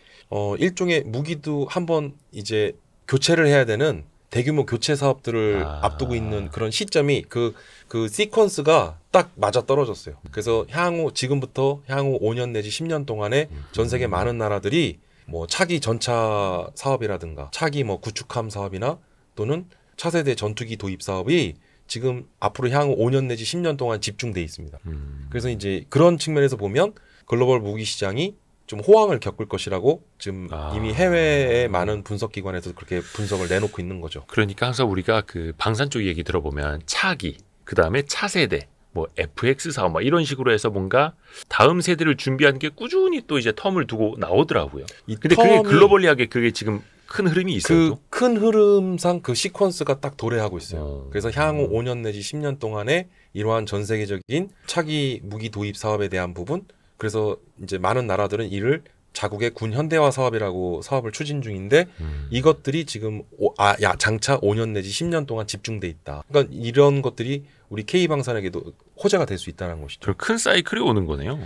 일종의 무기도 한번 이제 교체를 해야 되는 대규모 교체 사업들을 앞두고 있는 그런 시점이 그 시퀀스가 딱 맞아 떨어졌어요. 그래서 지금부터 향후 5년 내지 10년 동안에 전 세계 많은 나라들이 뭐 차기 전차 사업이라든가 차기 뭐 구축함 사업이나 또는 차세대 전투기 도입 사업이 지금 앞으로 향후 5년 내지 10년 동안 집중돼 있습니다. 그래서 이제 그런 측면에서 보면 글로벌 무기 시장이 좀 호황을 겪을 것이라고 지금 이미 해외의 많은 분석 기관에서 그렇게 분석을 내놓고 있는 거죠. 그러니까 항상 우리가 그 방산 쪽 얘기 들어보면 차기, 그 다음에 차세대, 뭐 FX 사업 막 이런 식으로 해서 뭔가 다음 세대를 준비하는 게 꾸준히 또 이제 텀을 두고 나오더라고요. 근데 그게 글로벌리하게 그게 지금 큰 흐름이 있어요. 그 큰 흐름상 그 시퀀스가 딱 도래하고 있어요. 그래서 향후 5년 내지 10년 동안에 이러한 전 세계적인 차기 무기 도입 사업에 대한 부분 그래서 이제 많은 나라들은 이를 자국의 군 현대화 사업이라고 사업을 추진 중인데 이것들이 지금 장차 5년 내지 10년 동안 집중돼 있다. 그러니까 이런 것들이 우리 K방산에게도 호재가 될 수 있다는 것이죠. 큰 사이클이 오는 거네요.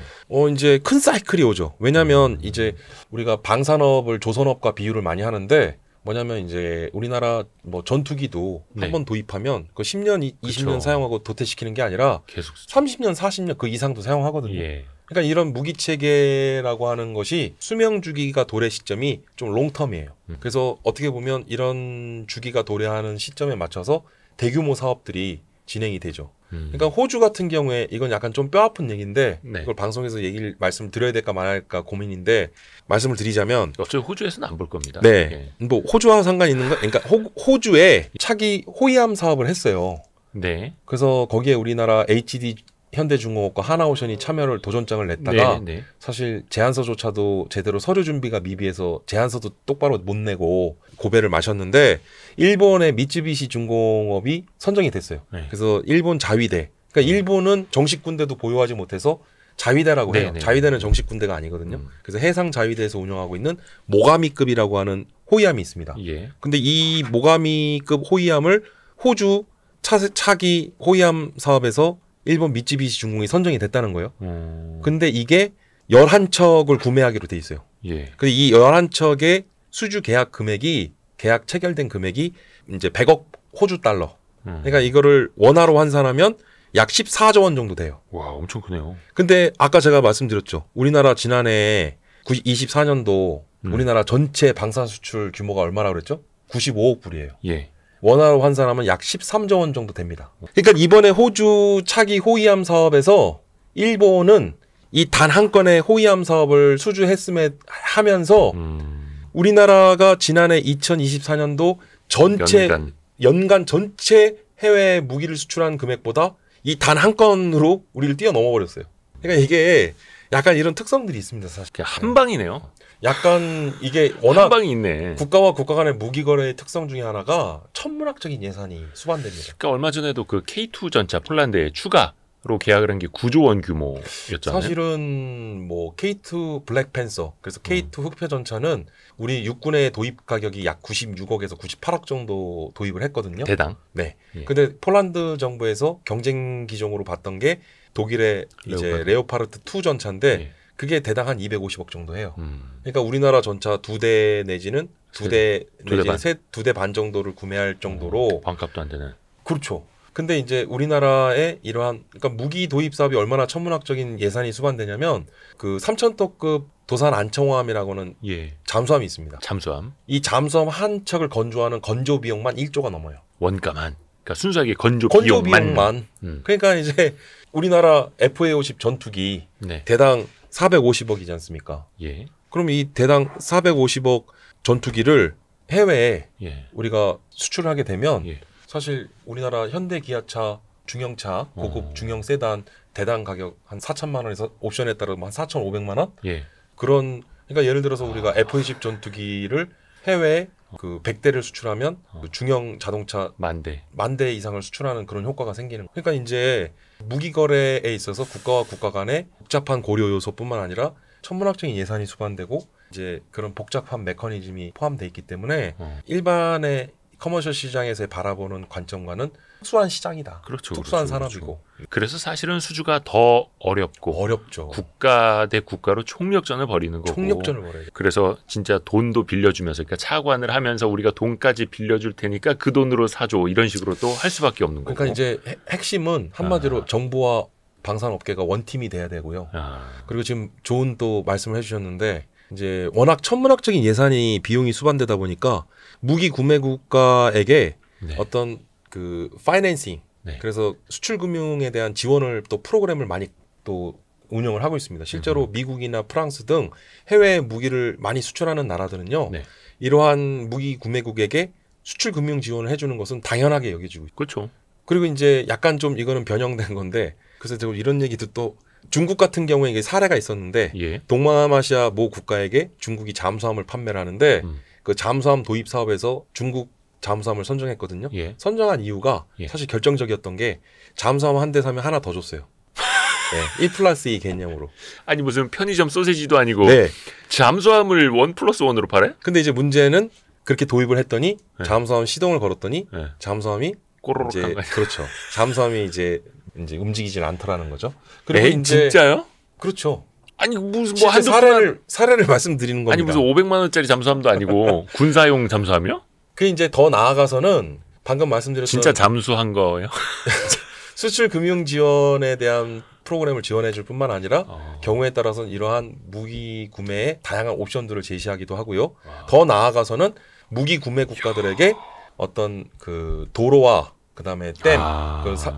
이제 큰 사이클이 오죠. 왜냐하면 이제 우리가 방산업을 조선업과 비유를 많이 하는데 뭐냐면 이제 우리나라 뭐 전투기도 네. 한번 도입하면 그 10년, 20년 그쵸. 사용하고 도태시키는 게 아니라 계속 30년, 40년 그 이상도 사용하거든요. 예. 그러니까 이런 무기 체계라고 하는 것이 수명 주기가 도래 시점이 좀 롱텀이에요. 그래서 어떻게 보면 이런 주기가 도래하는 시점에 맞춰서 대규모 사업들이 진행이 되죠. 그러니까 호주 같은 경우에 이건 약간 좀 뼈아픈 얘기인데 네. 이걸 방송에서 말씀을 드려야 될까 말할까 고민인데 말씀을 드리자면 어차피 호주에서는 안 볼 겁니다. 네, 뭐 호주와 상관 있는 거, 그러니까 호주에 차기 호위함 사업을 했어요. 네. 그래서 거기에 우리나라 HD 현대중공업과 하나오션이 참여를 도전장을 냈다가 네. 사실 제안서조차도 제대로 서류 준비가 미비해서 제안서도 똑바로 못 내고 고배를 마셨는데 일본의 미쯔비시 중공업이 선정이 됐어요. 네. 그래서 일본 자위대, 그러니까 일본은 정식 군대도 보유하지 못해서 자위대라고 해요. 네. 자위대는 정식 군대가 아니거든요. 그래서 해상 자위대에서 운영하고 있는 모가미급이라고 하는 호위함이 있습니다. 예. 근데 이 모가미급 호위함을 호주 차기 호위함 사업에서 일본 미쯔비시 중공이 선정이 됐다는 거예요. 근데 이게 11척을 구매하기로 돼 있어요. 예. 근데 이 11척의 수주 계약 금액이 계약 체결된 금액이 이제 100억 호주 달러. 그러니까 이거를 원화로 환산하면 약 14조 원 정도 돼요. 와, 엄청 크네요. 근데 아까 제가 말씀드렸죠. 우리나라 지난해 24년도 우리나라 전체 방산 수출 규모가 얼마라고 그랬죠? 95억 불이에요. 예. 원화로 환산하면 약 13조 원 정도 됩니다. 그러니까 이번에 호주 차기 호위함 사업에서 일본은 이 단 한 건의 호위함 사업을 하면서 우리나라가 지난해 2024년도 전체 연간 전체 해외 무기를 수출한 금액보다 이 단 한 건으로 우리를 뛰어넘어 버렸어요. 그러니까 이게 약간 이런 특성들이 있습니다, 사실. 한 방이네요. 약간 이게 한 워낙 방이 있네. 국가와 국가 간의 무기 거래의 특성 중에 하나가 천문학적인 예산이 수반됩니다. 그러니까 얼마 전에도 그 K2 전차 폴란드에 추가로 계약을 한 게 9조 원 규모였잖아요. 사실은 뭐 K2 블랙팬서, 그래서 K2 흑표 전차는 우리 육군의 도입 가격이 약 96억에서 98억 정도 도입을 했거든요. 대당. 네. 예. 근데 폴란드 정부에서 경쟁 기종으로 봤던 게 독일의 이제 레오파르트 2 전차인데 예. 그게 대당 한 250억 정도 해요. 그러니까 우리나라 전차 2대 내지는 2대 내지는 2대 반 정도를 구매할 정도로 반값도 안 되는. 그렇죠. 근데 이제 우리나라의 이러한 그러니까 무기 도입 사업이 얼마나 천문학적인 예산이 수반되냐면 그 3,000톤급 도산 안청호함이라고는 예. 잠수함이 있습니다. 잠수함. 이 잠수함 한 척을 건조하는 건조 비용만 1조가 넘어요. 원가만. 그러니까 순수하게 건조 건조 비용만. 그러니까 이제 우리나라 FA-50 전투기 네. 대당 450억이지 않습니까? 예. 그럼 이 대당 450억 전투기를 해외에 예. 우리가 수출하게 되면 예. 사실 우리나라 현대 기아차 중형차 고급 중형 세단 대당 가격 한 4천만 원에서 옵션에 따라 한 4,500만 원? 예. 그런 그러니까 예를 들어서 우리가 F-20 전투기를 해외에 그 100대를 수출하면 그 중형 자동차 만 대 이상을 수출하는 그런 효과가 생기는 거예요. 그러니까 이제 무기 거래에 있어서 국가와 국가 간의 복잡한 고려 요소뿐만 아니라 천문학적인 예산이 수반되고 이제 그런 복잡한 메커니즘이 포함되어 있기 때문에 일반의 커머셜 시장에서 바라보는 관점과는 특수한 시장이다. 그렇죠. 특수한 그렇죠, 산업이고. 그래서 사실은 수주가 더 어렵죠. 국가 대 국가로 총력전을 벌이는 거고. 총력전을 벌여야죠. 그래서 진짜 돈도 빌려주면서 그러니까 차관을 하면서 우리가 돈까지 빌려줄 테니까 그 돈으로 사줘 이런 식으로 또 할 수밖에 없는 거고. 그러니까 이제 핵심은 한마디로 정부와 방산업계가 원팀이 돼야 되고요. 그리고 지금 좋은 또 말씀을 해주셨는데 이제 워낙 천문학적인 예산이 비용이 수반되다 보니까 무기 구매 국가에게 어떤 그 파이낸싱 그래서 수출 금융에 대한 지원을 또 프로그램을 많이 또 운영을 하고 있습니다. 실제로 미국이나 프랑스 등 해외 무기를 많이 수출하는 나라들은요. 이러한 무기 구매국에게 수출 금융 지원을 해주는 것은 당연하게 여겨지고 있고. 그렇죠. 그리고 이제 약간 좀 이거는 변형된 건데 그래서 제가 이런 얘기도 또 중국 같은 경우에 이게 사례가 있었는데 동남아시아 모 국가에게 중국이 잠수함을 판매를 하는데 그 잠수함 도입 사업에서 중국 잠수함을 선정했거든요. 선정한 이유가 사실 결정적이었던 게 잠수함 한 대 사면 하나 더 줬어요. 네, 1+2 개념으로. 아니 무슨 편의점 소세지도 아니고 네. 잠수함을 1+1으로 팔아요? 근데 이제 문제는 그렇게 도입을 했더니 네. 잠수함 시동을 걸었더니 네. 잠수함이 꼬르륵 이제 한 거. 그렇죠. 잠수함이 이제 움직이질 않더라는 거죠. 그리고 에이, 이제 진짜요? 그렇죠. 아니 무슨 뭐 실제 한두 사례를 말씀드리는 겁니다. 아니 무슨 500만 원짜리 잠수함도 아니고 군사용 잠수함이요? 그 이제 더 나아가서는 방금 말씀드렸던 진짜 잠수한 거예요? 수출 금융 지원에 대한 프로그램을 지원해 줄 뿐만 아니라 어. 경우에 따라서는 이러한 무기 구매에 다양한 옵션들을 제시하기도 하고요. 와. 더 나아가서는 무기 구매 국가들에게 어떤 그 도로와 그다음에 댐,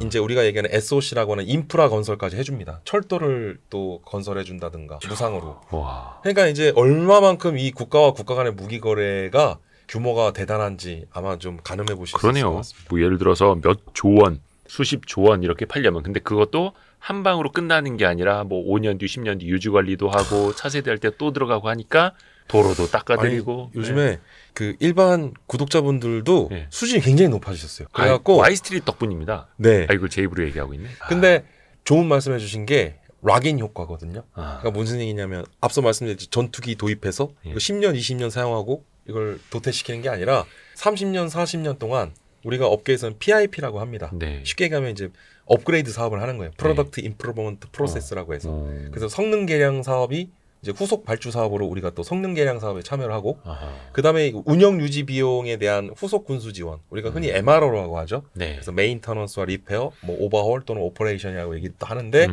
이제 우리가 얘기하는 SOC라고 하는 인프라 건설까지 해줍니다. 철도를 또 건설해 준다든가 무상으로. 와. 그러니까 이제 얼마만큼 이 국가와 국가 간의 무기 거래가 규모가 대단한지 아마 좀 가늠해 보실 수 있을 것 그러네요. 같습니다. 뭐 예를 들어서 몇 조원, 수십 조원 이렇게 팔려면 근데 그것도 한 방으로 끝나는 게 아니라 뭐 5년 뒤, 10년 뒤 유지 관리도 하고 차세대 할 때 또 들어가고 하니까 도로도 닦아드리고. 아니, 요즘에 그 일반 구독자분들도 네. 수준이 굉장히 높아지셨어요. 그래갖고 와이스트릿 덕분입니다. 네. 아 이걸 제 입으로 얘기하고 있네. 근데 좋은 말씀해 주신 게 락인 효과거든요. 아. 그러니까 무슨 얘기냐면 앞서 말씀드렸듯이 전투기 도입해서 예. 이거 10년, 20년 사용하고 이걸 도태시키는 게 아니라 30년, 40년 동안 우리가 업계에서는 PIP라고 합니다. 네. 쉽게 가면 이제 업그레이드 사업을 하는 거예요. 프로덕트 임프루먼트 프로세스라고 해서. 그래서 성능 개량 사업이 이제 후속 발주 사업으로 우리가 또 성능 개량 사업에 참여를 하고 아하. 그다음에 운영 유지 비용에 대한 후속 군수 지원 우리가 흔히 MRO라고 하죠. 네. 그래서 메인터넌스와 리페어, 뭐 오버홀 또는 오퍼레이션이라고 얘기도 하는데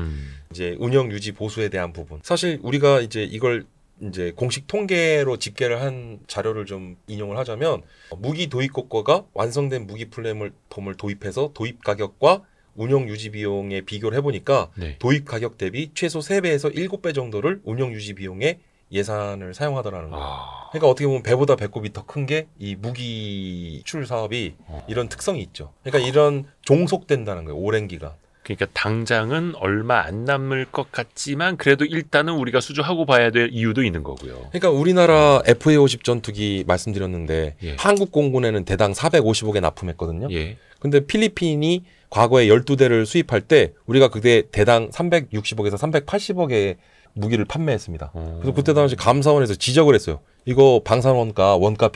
이제 운영 유지 보수에 대한 부분. 사실 우리가 이제 이걸 이제 공식 통계로 집계를 한 자료를 좀 인용을 하자면 무기 도입 국가가 완성된 무기 플랫폼을 도입해서 도입 가격과 운영 유지 비용에 비교를 해보니까 네. 도입 가격 대비 최소 3배에서 7배 정도를 운영 유지 비용에 예산을 사용하더라는 거예요. 아. 그러니까 어떻게 보면 배보다 배꼽이 더 큰 게 이 무기 출 사업이 이런 특성이 있죠. 그러니까 이런 종속된다는 거예요. 오랜 기간. 그러니까 당장은 얼마 안 남을 것 같지만 그래도 일단은 우리가 수주하고 봐야 될 이유도 있는 거고요. 그러니까 우리나라 FA-50 전투기 말씀드렸는데 예. 한국 공군에는 대당 450억에 납품했거든요. 예. 근데 필리핀이 과거에 12대를 수입할 때 우리가 그때 대당 360억에서 380억의 무기를 판매했습니다. 그래서 그때 당시 감사원에서 지적을 했어요. 이거 방산원가 원가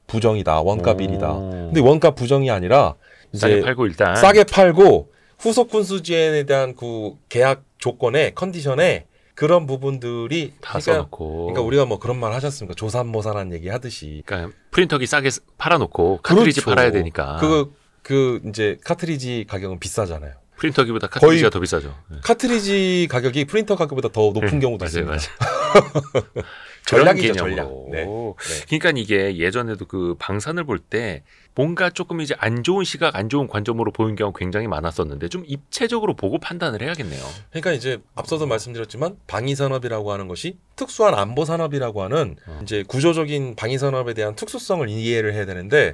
부정이다. 원가 비리다. 근데 원가 부정이 아니라 이제 싸게 팔고 일단 싸게 팔고 후속 군수 지원에 대한 그 계약 조건에 컨디션에 그런 부분들이 다 써놓고. 그러니까 우리가 뭐 그런 말 하셨습니까? 조삼모사라는 얘기 하듯이. 그러니까 프린터기 싸게 팔아놓고 카트리지 그렇죠. 팔아야 되니까. 그 이제 카트리지 가격은 비싸잖아요. 프린터기보다 카트리지가 거의 더 비싸죠. 네. 카트리지 가격이 프린터 가격보다 더 높은 경우도 맞아요, 있습니다. 맞아요. 전략이죠, 그런 전략. 개념으로. 네. 네. 그러니까 이게 예전에도 그 방산을 볼 때 뭔가 조금 이제 안 좋은 시각, 안 좋은 관점으로 보는 경우가 굉장히 많았었는데 좀 입체적으로 보고 판단을 해야겠네요. 그러니까 이제 앞서도 말씀드렸지만 방위산업이라고 하는 것이 특수한 안보산업이라고 하는 이제 구조적인 방위산업에 대한 특수성을 이해를 해야 되는데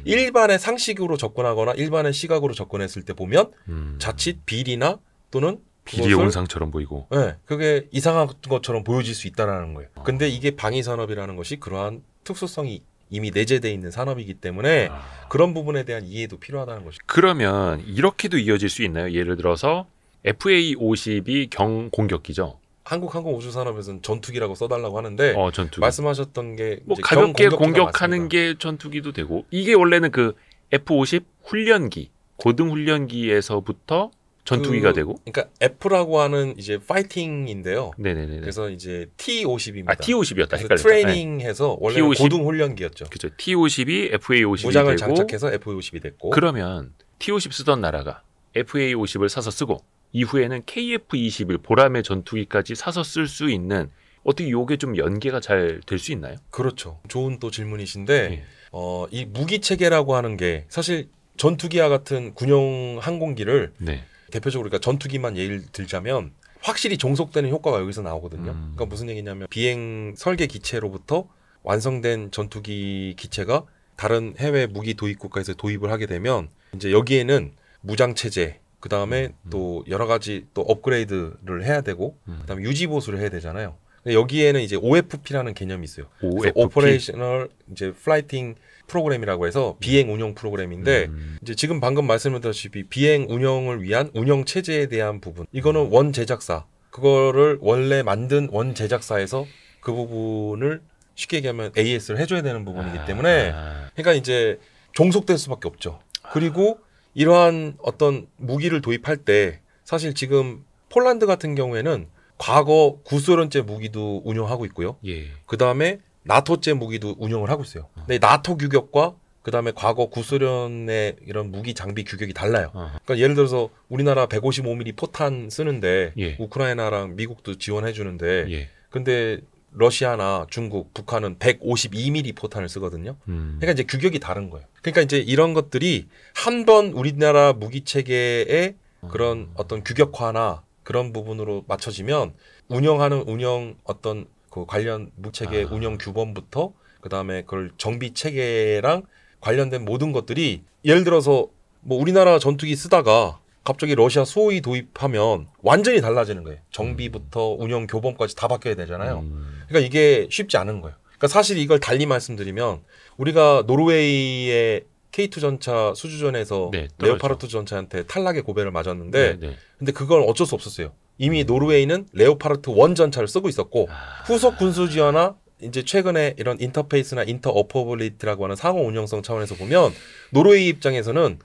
일반의 상식으로 접근하거나 일반의 시각으로 접근했을 때 보면 자칫 비리나 또는 비리 온상처럼 보이고. 네, 그게 이상한 것처럼 보여질 수 있다라는 거예요. 근데 이게 방위산업이라는 것이 그러한 특수성이 이미 내재되어 있는 산업이기 때문에 그런 부분에 대한 이해도 필요하다는 것이죠. 그러면 이렇게도 이어질 수 있나요? 예를 들어서 FA-50이 경공격기죠. 한국항공우주산업에서는 전투기라고 써달라고 하는데 전투기. 말씀하셨던 게 뭐 이제 가볍게 경공격기가 공격하는 맞습니다. 게 전투기도 되고 이게 원래는 그 F-50 훈련기, 고등 훈련기에서부터 전투기가 되고. 그러니까 F라고 하는 이제 파이팅인데요. 네네네. 그래서 이제 T-50입니다. T-50이었다. 그래서 헷갈렸다. 트레이닝해서 원래 T-50. 고등 훈련기였죠. 그죠. T-50이 FA-50이 무장을 되고. 장착해서 F-50이 됐고. 그러면 T-50 쓰던 나라가 FA-50을 사서 쓰고 이후에는 KF-21 보람의 전투기까지 사서 쓸 수 있는 어떻게 이게 좀 연계가 잘 될 수 있나요? 그렇죠. 좋은 또 질문이신데 네. 이 무기 체계라고 하는 게 사실 전투기와 같은 군용 항공기를 네. 대표적으로 그러니까 전투기만 예를 들자면 확실히 종속되는 효과가 여기서 나오거든요. 그러니까 무슨 얘기냐면 비행 설계 기체로부터 완성된 전투기 기체가 다른 해외 무기 도입 국가에서 도입을 하게 되면 이제 여기에는 무장 체제 그 다음에 또 여러 가지 또 업그레이드를 해야 되고 그다음에 유지 보수를 해야 되잖아요. 근데 여기에는 이제 OFP라는 개념이 있어요. OFP? 오퍼레이셔널 이제 플라이팅 프로그램이라고 해서 비행 운영 프로그램인데 이제 지금 방금 말씀드렸다시피 비행 운영을 위한 운영 체제에 대한 부분 이거는 원 제작사 그거를 원래 만든 원 제작사에서 그 부분을 쉽게 얘기하면 AS를 해줘야 되는 부분이기 때문에 그러니까 이제 종속될 수밖에 없죠. 그리고 이러한 어떤 무기를 도입할 때 사실 지금 폴란드 같은 경우에는 과거 구소련제 무기도 운영하고 있고요. 예. 그 다음에 나토제 무기도 운영을 하고 있어요. 근데 나토 규격과 그 다음에 과거 구소련의 이런 무기 장비 규격이 달라요. 그러니까 예를 들어서 우리나라 155mm 포탄 쓰는데 예. 우크라이나랑 미국도 지원해 주는데 예. 근데 러시아나 중국, 북한은 152mm 포탄을 쓰거든요. 그러니까 이제 규격이 다른 거예요. 그러니까 이제 이런 것들이 한 번 우리나라 무기 체계의 그런 어떤 규격화나 그런 부분으로 맞춰지면 운영하는 운영 어떤 그 관련 무체계 운영 규범부터 그다음에 그걸 정비 체계랑 관련된 모든 것들이 예를 들어서 뭐 우리나라 전투기 쓰다가 갑자기 러시아 수호위 도입하면 완전히 달라지는 거예요. 정비부터 운영 교범까지 다 바뀌어야 되잖아요. 그러니까 이게 쉽지 않은 거예요. 그러니까 사실 이걸 달리 말씀드리면 우리가 노르웨이의 K2 전차 수주전에서 네, 레오파르트 전차한테 탈락의 고배를 맞았는데 네. 근데 그건 어쩔 수 없었어요. 이미 노르웨이는 레오파르트 1 전차를 쓰고 있었고 후속 군수 지원화 이제 최근에 이런 인터페이스나 인터오퍼빌리티라고 하는 상호 운영성 차원에서 보면 노르웨이 입장에서는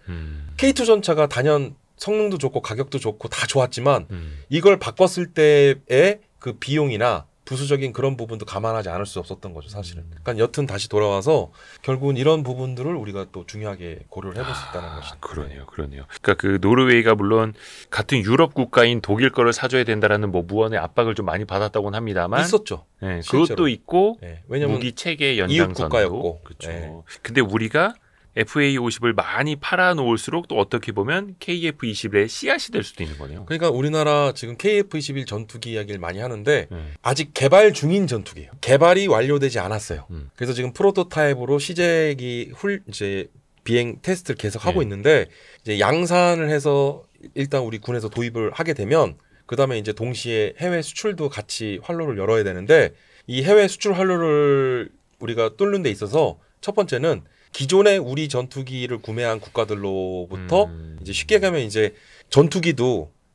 K2 전차가 단연 성능도 좋고 가격도 좋고 다 좋았지만 이걸 바꿨을 때의 그 비용이나 부수적인 그런 부분도 감안하지 않을 수 없었던 거죠, 사실은. 그러니까 여튼 다시 돌아와서 결국은 이런 부분들을 우리가 또 중요하게 고려를 해볼 수 있다는 것이죠. 그러네요. 그러니까 그 노르웨이가 물론 같은 유럽 국가인 독일 거를 사줘야 된다라는 뭐 무언의 압박을 좀 많이 받았다고는 합니다만 있었죠. 네, 실제로. 그것도 있고 네, 왜냐면 무기 체계 이웃 연장선도 국가였고. 그렇죠. 네. 근데 우리가 FA50을 많이 팔아놓을수록 또 어떻게 보면 KF21의 씨앗이 될 수도 있는 거네요. 그러니까 우리나라 지금 KF-21 전투기 이야기를 많이 하는데 아직 개발 중인 전투기예요. 개발이 완료되지 않았어요. 그래서 지금 프로토타입으로 시제기 이제 비행 테스트를 계속 하고 있는데 이제 양산을 해서 일단 우리 군에서 도입을 하게 되면 그 다음에 이제 동시에 해외 수출도 같이 활로를 열어야 되는데 이 해외 수출 활로를 우리가 뚫는 데 있어서 첫 번째는 기존에 우리 전투기를 구매한 국가들로부터 이제 쉽게 가면 이제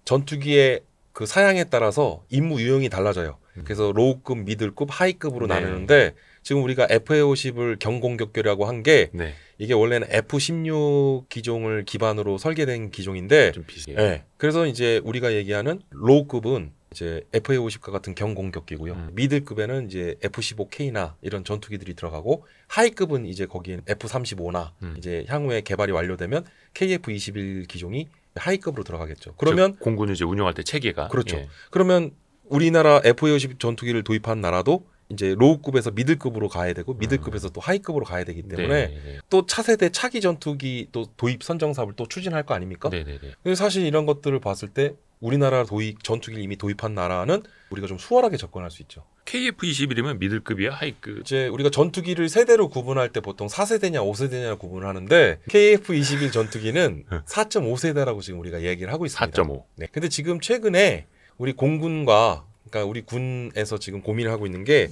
전투기의 그 사양에 따라서 임무 유형이 달라져요. 그래서 로우급, 미들급, 하이급으로 나누는데 지금 우리가 FA50을 경공격기라고 한 게 네. 이게 원래는 F16 기종을 기반으로 설계된 기종인데 좀 비슷해요. 네. 그래서 이제 우리가 얘기하는 로우급은 이제 FA50과 같은 경공격기고요. 미들급에는 이제 F15K나 이런 전투기들이 들어가고 하이급은 이제 거기엔 F35나 이제 향후에 개발이 완료되면 KF-21 기종이 하이급으로 들어가겠죠. 그러면 공군을 이제 운영할 때 체계가 그렇죠. 예. 그러면 우리나라 FA50 전투기를 도입한 나라도 이제 로우급에서 미들급으로 가야 되고 미들급에서 또 하이급으로 가야 되기 때문에 또 차세대 차기 전투기 또 도입 선정 사업을 또 추진할 거 아닙니까? 근데 사실 이런 것들을 봤을 때 우리나라 전투기를 이미 도입한 나라는 우리가 좀 수월하게 접근할 수 있죠. KF-21이면 미들급이야, 하이급? 이제 우리가 전투기를 세대로 구분할 때 보통 4세대냐 5세대냐 구분을 하는데 KF-21 전투기는 4.5세대라고 지금 우리가 얘기를 하고 있습니다. 4.5. 네. 근데 지금 최근에 우리 공군과 그러니까 우리 군에서 지금 고민을 하고 있는 게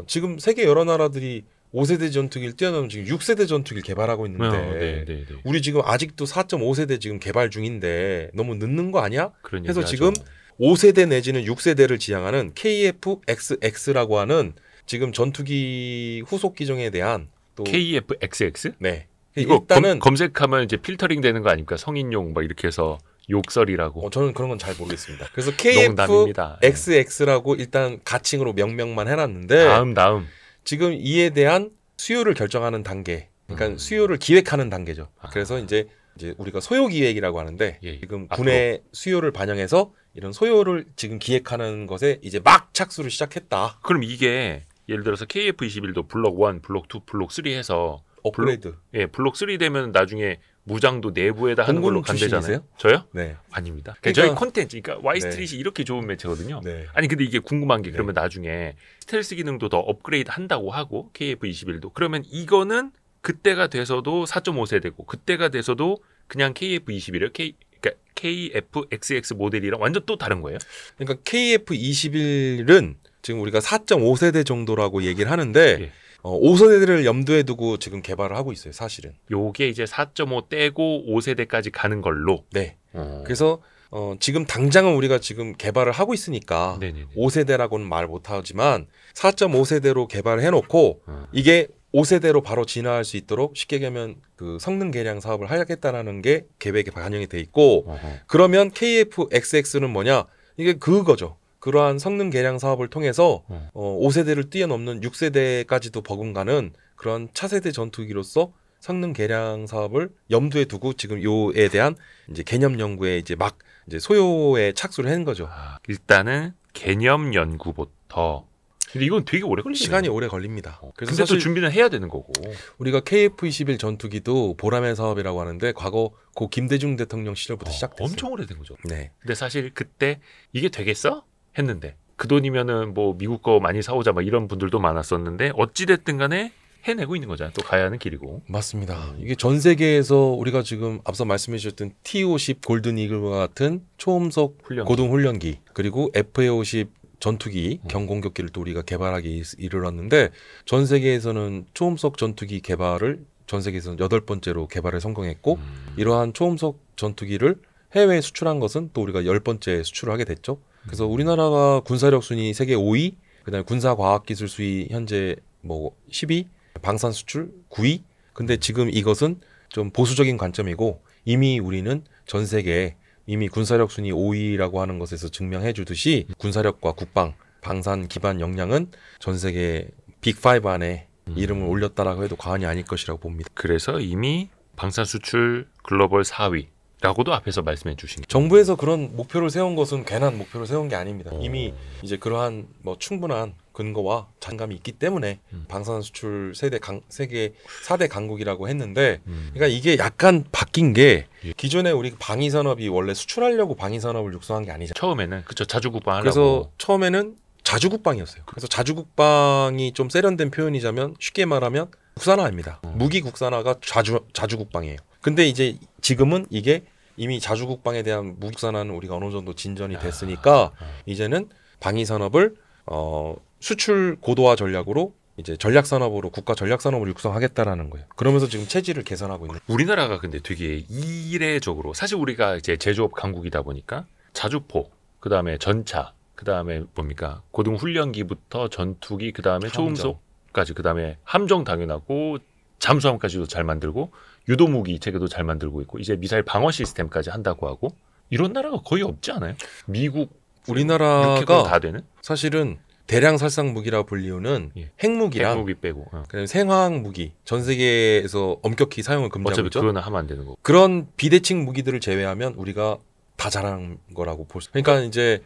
지금 세계 여러 나라들이 5세대 전투기를 뛰어넘은 지금 6세대 전투기를 개발하고 있는데 우리 지금 아직도 4.5세대 지금 개발 중인데 너무 늦는 거 아니야? 그래서 지금 5세대 내지는 6세대를 지향하는 KF-XX?라고 하는 지금 전투기 후속 기종에 대한 또 KF-XX? 네. 이거 일단은 검색하면 이제 필터링 되는 거 아닙니까? 성인용 막 이렇게 해서 욕설이라고. 저는 그런 건 잘 모르겠습니다. 그래서 농담입니다. KF-XX라고 일단 가칭으로 명명만 해놨는데 다음 지금 이에 대한 수요를 결정하는 단계, 그러니까 수요를 기획하는 단계죠. 그래서 이제 우리가 소요 기획이라고 하는데 지금 군의 수요를 반영해서 이런 소요를 지금 기획하는 것에 이제 막 착수를 시작했다. 그럼 이게 예를 들어서 KF-21도 블록 1, 블록 2, 블록 3 해서 업그레이드. 블록 3 되면 나중에 무장도 내부에다 하는 걸로 간대잖아요. 저요? 네. 아닙니다. 그러니까, 저희 콘텐츠, 그러니까 Y-스트릿이 이렇게 좋은 매체거든요. 아니 근데 이게 궁금한 게 그러면 나중에 스텔스 기능도 더 업그레이드 한다고 하고 KF-21도 그러면 이거는 그때가 돼서도 4.5세대고 그때가 돼서도 그냥 KF-21이요? 그러니까 KF-XX 모델이랑 완전 또 다른 거예요? 그러니까 KF-21은 지금 우리가 4.5세대 정도라고 얘기를 하는데 5세대를 염두에 두고 지금 개발을 하고 있어요. 사실은. 요게 이제 4.5 떼고 5세대까지 가는 걸로. 네. 그래서 지금 당장은 우리가 지금 개발을 하고 있으니까 네네네. 5세대라고는 말 못하지만 4.5세대로 개발을 해놓고 이게 5세대로 바로 진화할 수 있도록 쉽게 얘기하면 그 성능 개량 사업을 하겠다라는 게 계획에 반영이 돼 있고 그러면 KF-XX는 뭐냐? 이게 그거죠. 그러한 성능 개량 사업을 통해서 5세대를 뛰어넘는 6세대까지도 버금가는 그런 차세대 전투기로서 성능 개량 사업을 염두에 두고 지금 요에 대한 이제 개념 연구에 이제 막 이제 소요에 착수를 한 거죠. 일단은 개념 연구부터. 근데 이건 되게 오래 걸리네요. 시간이 오래 걸립니다. 그래서 근데 또 사실 준비는 해야 되는 거고. 우리가 KF-21 전투기도 보라매 사업이라고 하는데 과거 고 김대중 대통령 시절부터 시작됐어요. 엄청 오래된 거죠. 네. 근데 사실 그때 이게 되겠어? 했는데 그 돈이면은 뭐 미국 거 많이 사오자 막 이런 분들도 많았었는데 어찌 됐든 간에 해내고 있는 거잖아요. 또 가야 하는 길이고. 맞습니다. 이게 전 세계에서 우리가 지금 앞서 말씀해 주셨던 T-50 골든 이글과 같은 초음속 고등 훈련기 그리고 FA-50 전투기 경공격기를 또 우리가 개발하기 이르렀는데 전 세계에서는 초음속 전투기 개발을 전 세계에서는 8번째로 개발에 성공했고 이러한 초음속 전투기를 해외에 수출한 것은 또 우리가 10번째 수출을 하게 됐죠. 그래서 우리나라가 군사력 순위 세계 5위, 그다음에 군사과학기술 수위 현재 뭐 10위, 방산 수출 9위. 근데 지금 이것은 좀 보수적인 관점이고 이미 우리는 전 세계에 이미 군사력 순위 5위라고 하는 것에서 증명해 주듯이 군사력과 국방, 방산 기반 역량은 전 세계 빅5 안에 이름을 올렸다라고 해도 과언이 아닐 것이라고 봅니다. 그래서 이미 방산 수출 글로벌 4위라고도 앞에서 말씀해 주신 거죠. 정부에서 그런 목표를 세운 것은 괜한 목표를 세운 게 아닙니다. 이미 이제 그러한 뭐 충분한 근거와 자신감이 있기 때문에 방산 수출 세계 4대 강국이라고 했는데 그러니까 이게 약간 바뀐 게 기존에 우리 방위 산업이 원래 수출하려고 방위 산업을 육성한 게 아니잖아요. 처음에는 그쵸 자주국방 하려고. 그래서 처음에는 자주국방이었어요. 그래서 자주국방이 좀 세련된 표현이자면 쉽게 말하면 국산화입니다. 무기 국산화가 자주국방이에요. 근데 이제 지금은 이게 이미 자주국방에 대한 무기 국산화는 우리가 어느 정도 진전이 됐으니까 이제는 방위 산업을 수출 고도화 전략으로 이제 전략 산업으로 국가 전략 산업을 육성하겠다라는 거예요. 그러면서 지금 체질을 개선하고 있는. 우리나라가 근데 되게 이례적으로 사실 우리가 이제 제조업 강국이다 보니까 자주포, 그다음에 전차, 그다음에 뭡니까? 고등 훈련기부터 전투기, 그다음에 초음속까지, 그다음에 함정 당연하고 잠수함까지도 잘 만들고 유도무기 체계도 잘 만들고 있고 이제 미사일 방어 시스템까지 한다고 하고 이런 나라가 거의 없지 않아요? 미국, 우리나라가 다 되는? 사실은 대량 살상 무기라 불리우는 핵무기랑 핵무기 빼고 그다음에 생화학 무기 전 세계에서 엄격히 사용을 금지하고 어차피 있죠. 그거는 하면 안 되는 거고. 그런 비대칭 무기들을 제외하면 우리가 다 잘하는 거라고 볼 수. 그러니까 이제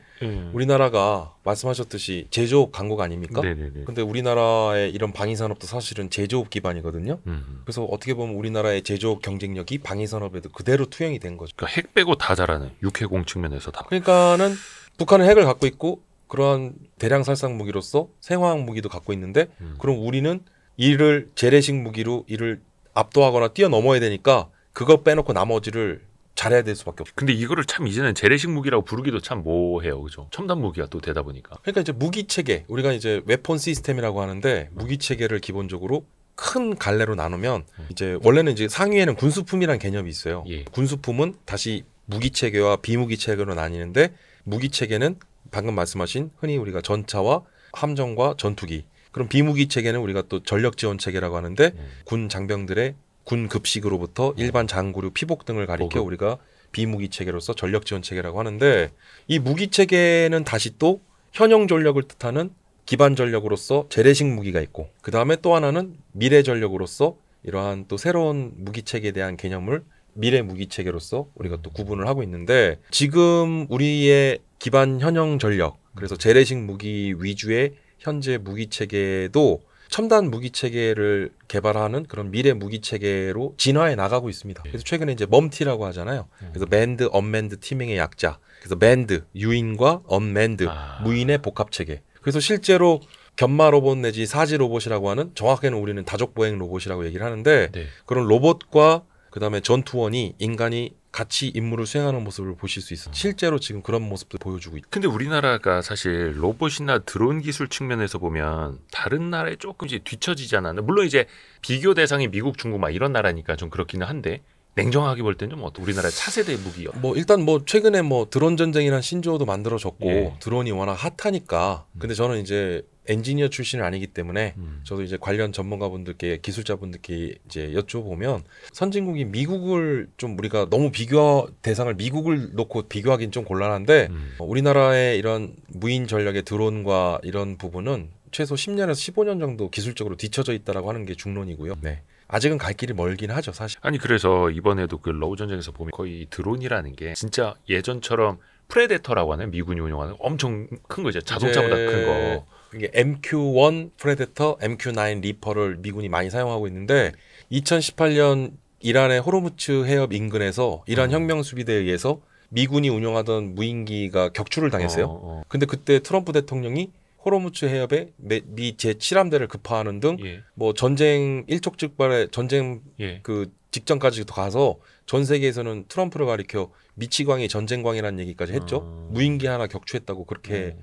우리나라가 말씀하셨듯이 제조업 강국 아닙니까? 네네네. 근데 우리나라의 이런 방위 산업도 사실은 제조업 기반이거든요. 그래서 어떻게 보면 우리나라의 제조업 경쟁력이 방위 산업에도 그대로 투영이 된 거죠. 그러니까 핵 빼고 다 잘하는 육해공 측면에서 다. 그러니까는 북한은 핵을 갖고 있고 그러한 대량 살상 무기로서 생화학 무기도 갖고 있는데 그럼 우리는 이를 재래식 무기로 이를 압도하거나 뛰어넘어야 되니까 그거 빼놓고 나머지를 잘해야 될 수밖에 없어요. 근데 이거를 참 이제는 재래식 무기라고 부르기도 참 뭐해요, 그죠? 첨단 무기가 또 되다 보니까. 그러니까 이제 무기 체계, 우리가 이제 웨폰 시스템이라고 하는데 무기 체계를 기본적으로 큰 갈래로 나누면 이제 원래는 이제 상위에는 군수품이라는 개념이 있어요. 예. 군수품은 다시 무기 체계와 비무기 체계로 나뉘는데 무기 체계는 방금 말씀하신 흔히 우리가 전차와 함정과 전투기. 그럼 비무기 체계는 우리가 또 전력 지원 체계라고 하는데 군 장병들의 군 급식으로부터 일반 장구류 피복 등을 가리켜 우리가 비무기 체계로서 전력 지원 체계라고 하는데 이 무기 체계는 다시 또 현형 전력을 뜻하는 기반 전력으로서 재래식 무기가 있고 그 다음에 또 하나는 미래 전력으로서 이러한 또 새로운 무기 체계에 대한 개념을 미래 무기 체계로서 우리가 또 구분을 하고 있는데 지금 우리의 기반 현형 전력 그래서 재래식 무기 위주의 현재 무기 체계도 첨단 무기 체계를 개발하는 그런 미래 무기 체계로 진화해 나가고 있습니다. 그래서 최근에 이제 멈티라고 하잖아요. 그래서 맨드, 언맨드 팀밍의 약자. 그래서 맨드, 유인과 언맨드, 무인의 복합 체계. 그래서 실제로 견마 로봇 내지 사지 로봇이라고 하는 정확하게는 우리는 다족 보행 로봇이라고 얘기를 하는데 그런 로봇과 그다음에 전투원이 인간이 같이 임무를 수행하는 모습을 보실 수 있어요. 실제로 지금 그런 모습도 보여주고 있다. 근데 우리나라가 사실 로봇이나 드론 기술 측면에서 보면 다른 나라에 조금 이제 뒤처지지 않았나. 물론 이제 비교 대상이 미국, 중국 막 이런 나라니까 좀 그렇기는 한데 냉정하게 볼 때는 좀 어떤 우리나라 차세대 무기요. 뭐 일단 뭐 최근에 뭐 드론 전쟁이라는 신조어도 만들어졌고 예. 드론이 워낙 핫하니까. 근데 저는 이제 엔지니어 출신은 아니기 때문에 저도 이제 관련 전문가분들께 기술자분들께 이제 여쭤보면 선진국인 미국을 좀 우리가 너무 비교 대상을 미국을 놓고 비교하기는 좀 곤란한데 우리나라의 이런 무인 전략의 드론과 이런 부분은 최소 10년에서 15년 정도 기술적으로 뒤처져 있다라고 하는 게 중론이고요. 네. 아직은 갈 길이 멀긴 하죠, 사실. 아니 그래서 이번에도 그 러우 전쟁에서 보면 거의 드론이라는 게 진짜 예전처럼 프레데터라고 하는 미군이 운용하는 엄청 큰 거죠. 자동차보다 큰 거. 이게 MQ-1 프레데터, MQ-9 리퍼를 미군이 많이 사용하고 있는데 2018년 이란의 호르무츠 해협 인근에서 이란 혁명 수비대에 의해서 미군이 운용하던 무인기가 격추를 당했어요. 근데 그때 트럼프 대통령이 호르무츠 해협에 미 제7함대를 급파하는 등 뭐 전쟁 일촉즉발의 전쟁 그 직전까지도 가서 전 세계에서는 트럼프를 가리켜 미치광이 전쟁광이라는 얘기까지 했죠. 무인기 하나 격추했다고 그렇게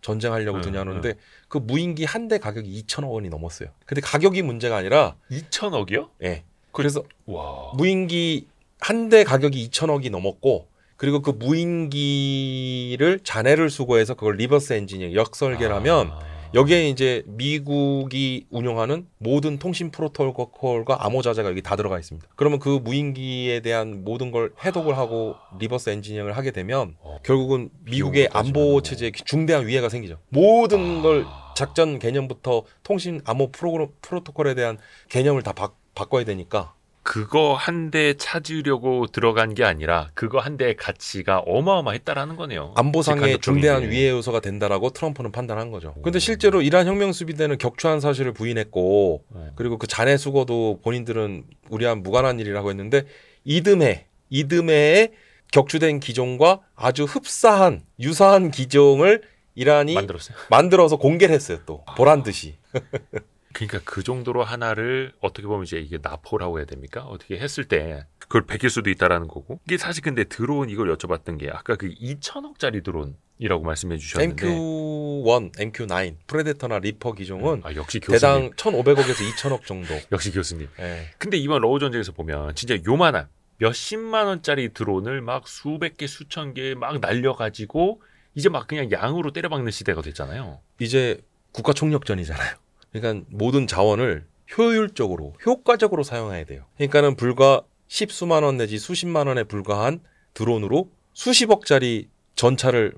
전쟁하려고 드냐는데 그 무인기 한 대 가격이 2천억 원이 넘었어요. 근데 가격이 문제가 아니라 2천억이요? 예. 그래서 와. 무인기 한 대 가격이 2천억이 넘었고 그리고 그 무인기를 잔해를 수거해서 그걸 리버스 엔지니어 역설계를 하면 여기에 이제 미국이 운용하는 모든 통신 프로토콜과 암호 자재가 여기 다 들어가 있습니다. 그러면 그 무인기에 대한 모든 걸 해독을 하고 리버스 엔지니어를 하게 되면 결국은 미국의 안보 체제에 중대한 위해가 생기죠. 모든 걸 작전 개념부터 통신 암호 프로토콜에 대한 개념을 다 바꿔야 되니까 그거 한 대 찾으려고 들어간 게 아니라 그거 한 대의 가치가 어마어마했다라는 거네요. 안보상의 중대한 위해 요소가 된다라고 트럼프는 판단한 거죠. 근데 실제로 이란 혁명 수비대는 격추한 사실을 부인했고 그리고 그 잔해 수거도 본인들은 우리와 무관한 일이라고 했는데 이듬해에 격추된 기종과 아주 흡사한 유사한 기종을 이란이 만들어서 공개를 했어요. 또 보란 듯이. 그러니까 그 정도로 하나를 어떻게 보면 이제 이게 나포라고 해야 됩니까? 어떻게 했을 때 그걸 베낄 수도 있다라는 거고. 이게 사실 근데 드론 이걸 여쭤봤던 게 아까 그 2천억짜리 드론이라고 말씀해 주셨는데 MQ-1, MQ-9 프레데터나 리퍼 기종은 역시 교수님. 대당 1,500억에서 2천억 정도. 역시 교수님. 네. 근데 이번 러우 전쟁에서 보면 진짜 요만한 몇십만 원짜리 드론을 막 수백 개 수천 개 막 날려가지고 이제 막 그냥 양으로 때려박는 시대가 됐잖아요. 이제 국가 총력전이잖아요. 그러니까 모든 자원을 효율적으로 효과적으로 사용해야 돼요. 그러니까는 불과 십수만 원 내지 수십만 원에 불과한 드론으로 수십억짜리 전차를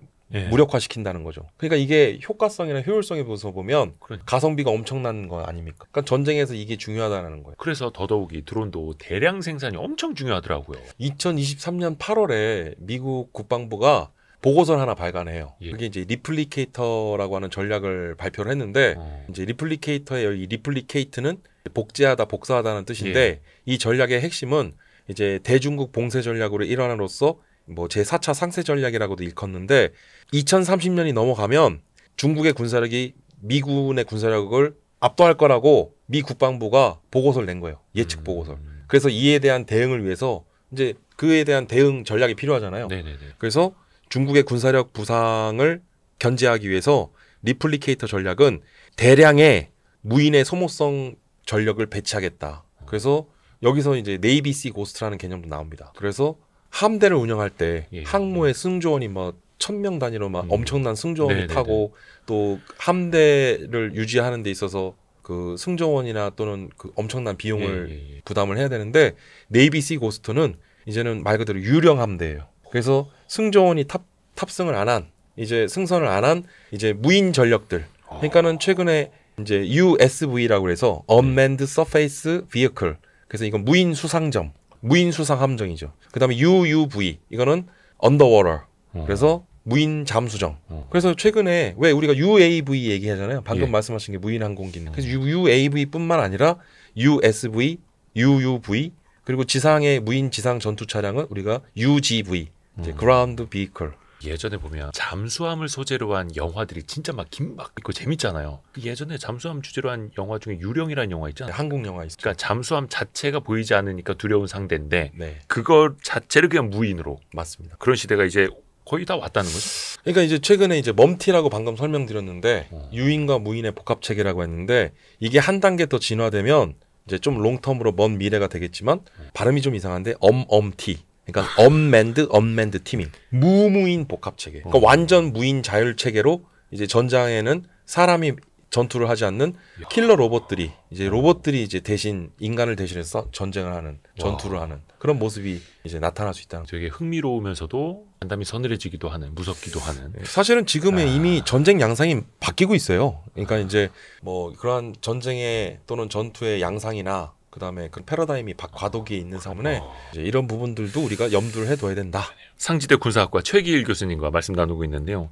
무력화시킨다는 거죠. 그러니까 이게 효과성이나 효율성에 비해서 보면 가성비가 엄청난 거 아닙니까? 그러니까 전쟁에서 이게 중요하다는 거예요. 그래서 더더욱이 드론도 대량 생산이 엄청 중요하더라고요. 2023년 8월에 미국 국방부가 보고서를 하나 발간해요. 그게 이제 리플리케이터라고 하는 전략을 발표를 했는데 이제 리플리케이터의 이 리플리케이트는 복제하다, 복사하다는 뜻인데 이 전략의 핵심은 이제 대중국 봉쇄 전략으로 일환으로서 뭐 제4차 상세 전략이라고도 일컫는데 2030년이 넘어가면 중국의 군사력이 미군의 군사력을 압도할 거라고 미 국방부가 보고서를 낸 거예요. 예측 보고서를. 그래서 이에 대한 대응을 위해서 이제 그에 대한 대응 전략이 필요하잖아요. 네네네. 그래서 중국의 군사력 부상을 견제하기 위해서 리플리케이터 전략은 대량의 무인의 소모성 전력을 배치하겠다. 그래서 여기서 이제 네이비시 고스트라는 개념도 나옵니다. 그래서 함대를 운영할 때 항모의 승조원이 뭐 1,000명 단위로 막 엄청난 승조원이 타고 또 함대를 유지하는 데 있어서 그 승조원이나 또는 그 엄청난 비용을 부담을 해야 되는데 네이비시 고스트는 이제는 말 그대로 유령 함대예요. 그래서 승조원이 탑승을 안 한, 이제 승선을 안 한 이제 무인 전력들. 그러니까는 최근에 이제 USV라고 해서 Unmanned Surface Vehicle. 그래서 이건 무인 수상점, 무인 수상 함정이죠. 그다음에 UUV 이거는 Underwater. 그래서 무인 잠수정. 그래서 최근에 왜 우리가 UAV 얘기하잖아요. 방금 말씀하신 게 무인 항공기능. 그래서 UAV뿐만 아니라 USV, UUV 그리고 지상의 무인 지상 전투 차량은 우리가 UGV, 이제 Ground Vehicle. 예전에 보면 잠수함을 소재로 한 영화들이 진짜 막 막 있고 재밌잖아요. 예전에 잠수함 주제로 한 영화 중에 유령이라는 영화 있잖아요. 한국 영화 있어요. 그러니까 잠수함 자체가 보이지 않으니까 두려운 상대인데 네, 그거 자체를 그냥 무인으로 맞습니다. 그런 시대가 이제 거의 다 왔다는 거죠. 그러니까 이제 최근에 이제 멈티라고 방금 설명드렸는데 유인과 무인의 복합 체계라고 했는데 이게 한 단계 더 진화되면 이제 좀 롱텀으로 먼 미래가 되겠지만 발음이 좀 이상한데 엄티. 그러니까 언맨드 티밍. 무무인 복합 체계. 그러니까 완전 무인 자율 체계로 이제 전장에는 사람이 전투를 하지 않는 킬러 로봇들이 이제 대신 인간을 대신해서 전쟁을 하는 전투를 하는 그런 모습이 이제 나타날 수 있다는. 되게 흥미로우면서도 간담이 서늘해지기도 하는 무섭기도 하는. 사실은 지금은 이미 전쟁 양상이 바뀌고 있어요. 그러니까 이제 뭐 그러한 전쟁의 또는 전투의 양상이나 그다음에 그 패러다임이 과도기에 있는 때문에 이제 이런 부분들도 우리가 염두를 해둬야 된다. 상지대 군사학과 최기일 교수님과 말씀 나누고 있는데요.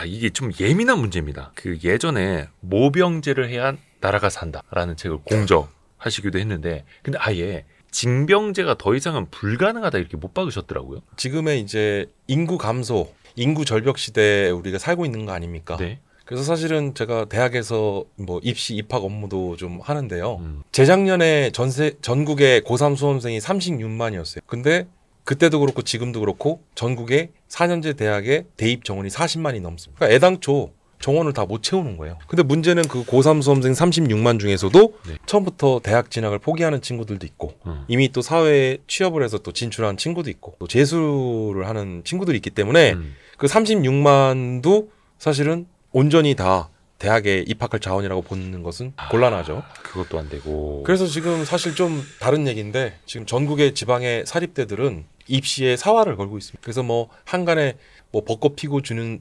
이게 좀 예민한 문제입니다. 그 예전에 모병제를 해야 나라가 산다라는 책을 공저하시기도 했는데 근데 아예 징병제가 더 이상은 불가능하다 이렇게 못 박으셨더라고요. 지금의 이제 인구 감소, 인구 절벽 시대에 우리가 살고 있는 거 아닙니까? 네. 그래서 사실은 제가 대학에서 뭐 입시 입학 업무도 좀 하는데요. 재작년에 전국의 고3 수험생이 36만이었어요. 근데 그때도 그렇고 지금도 그렇고 전국의 4년제 대학의 대입 정원이 40만이 넘습니다. 그러니까 애당초 정원을 다 못 채우는 거예요. 근데 문제는 그 고3 수험생 36만 중에서도 처음부터 대학 진학을 포기하는 친구들도 있고 이미 또 사회에 취업을 해서 또 진출한 친구도 있고 또 재수를 하는 친구들이 있기 때문에 그 36만도 사실은 온전히 다 대학에 입학할 자원이라고 보는 것은 곤란하죠. 그것도 안 되고. 그래서 지금 사실 좀 다른 얘기인데 지금 전국의 지방의 사립대들은 입시에 사활을 걸고 있습니다. 그래서 뭐 한간에 뭐 벚꽃 피고 지는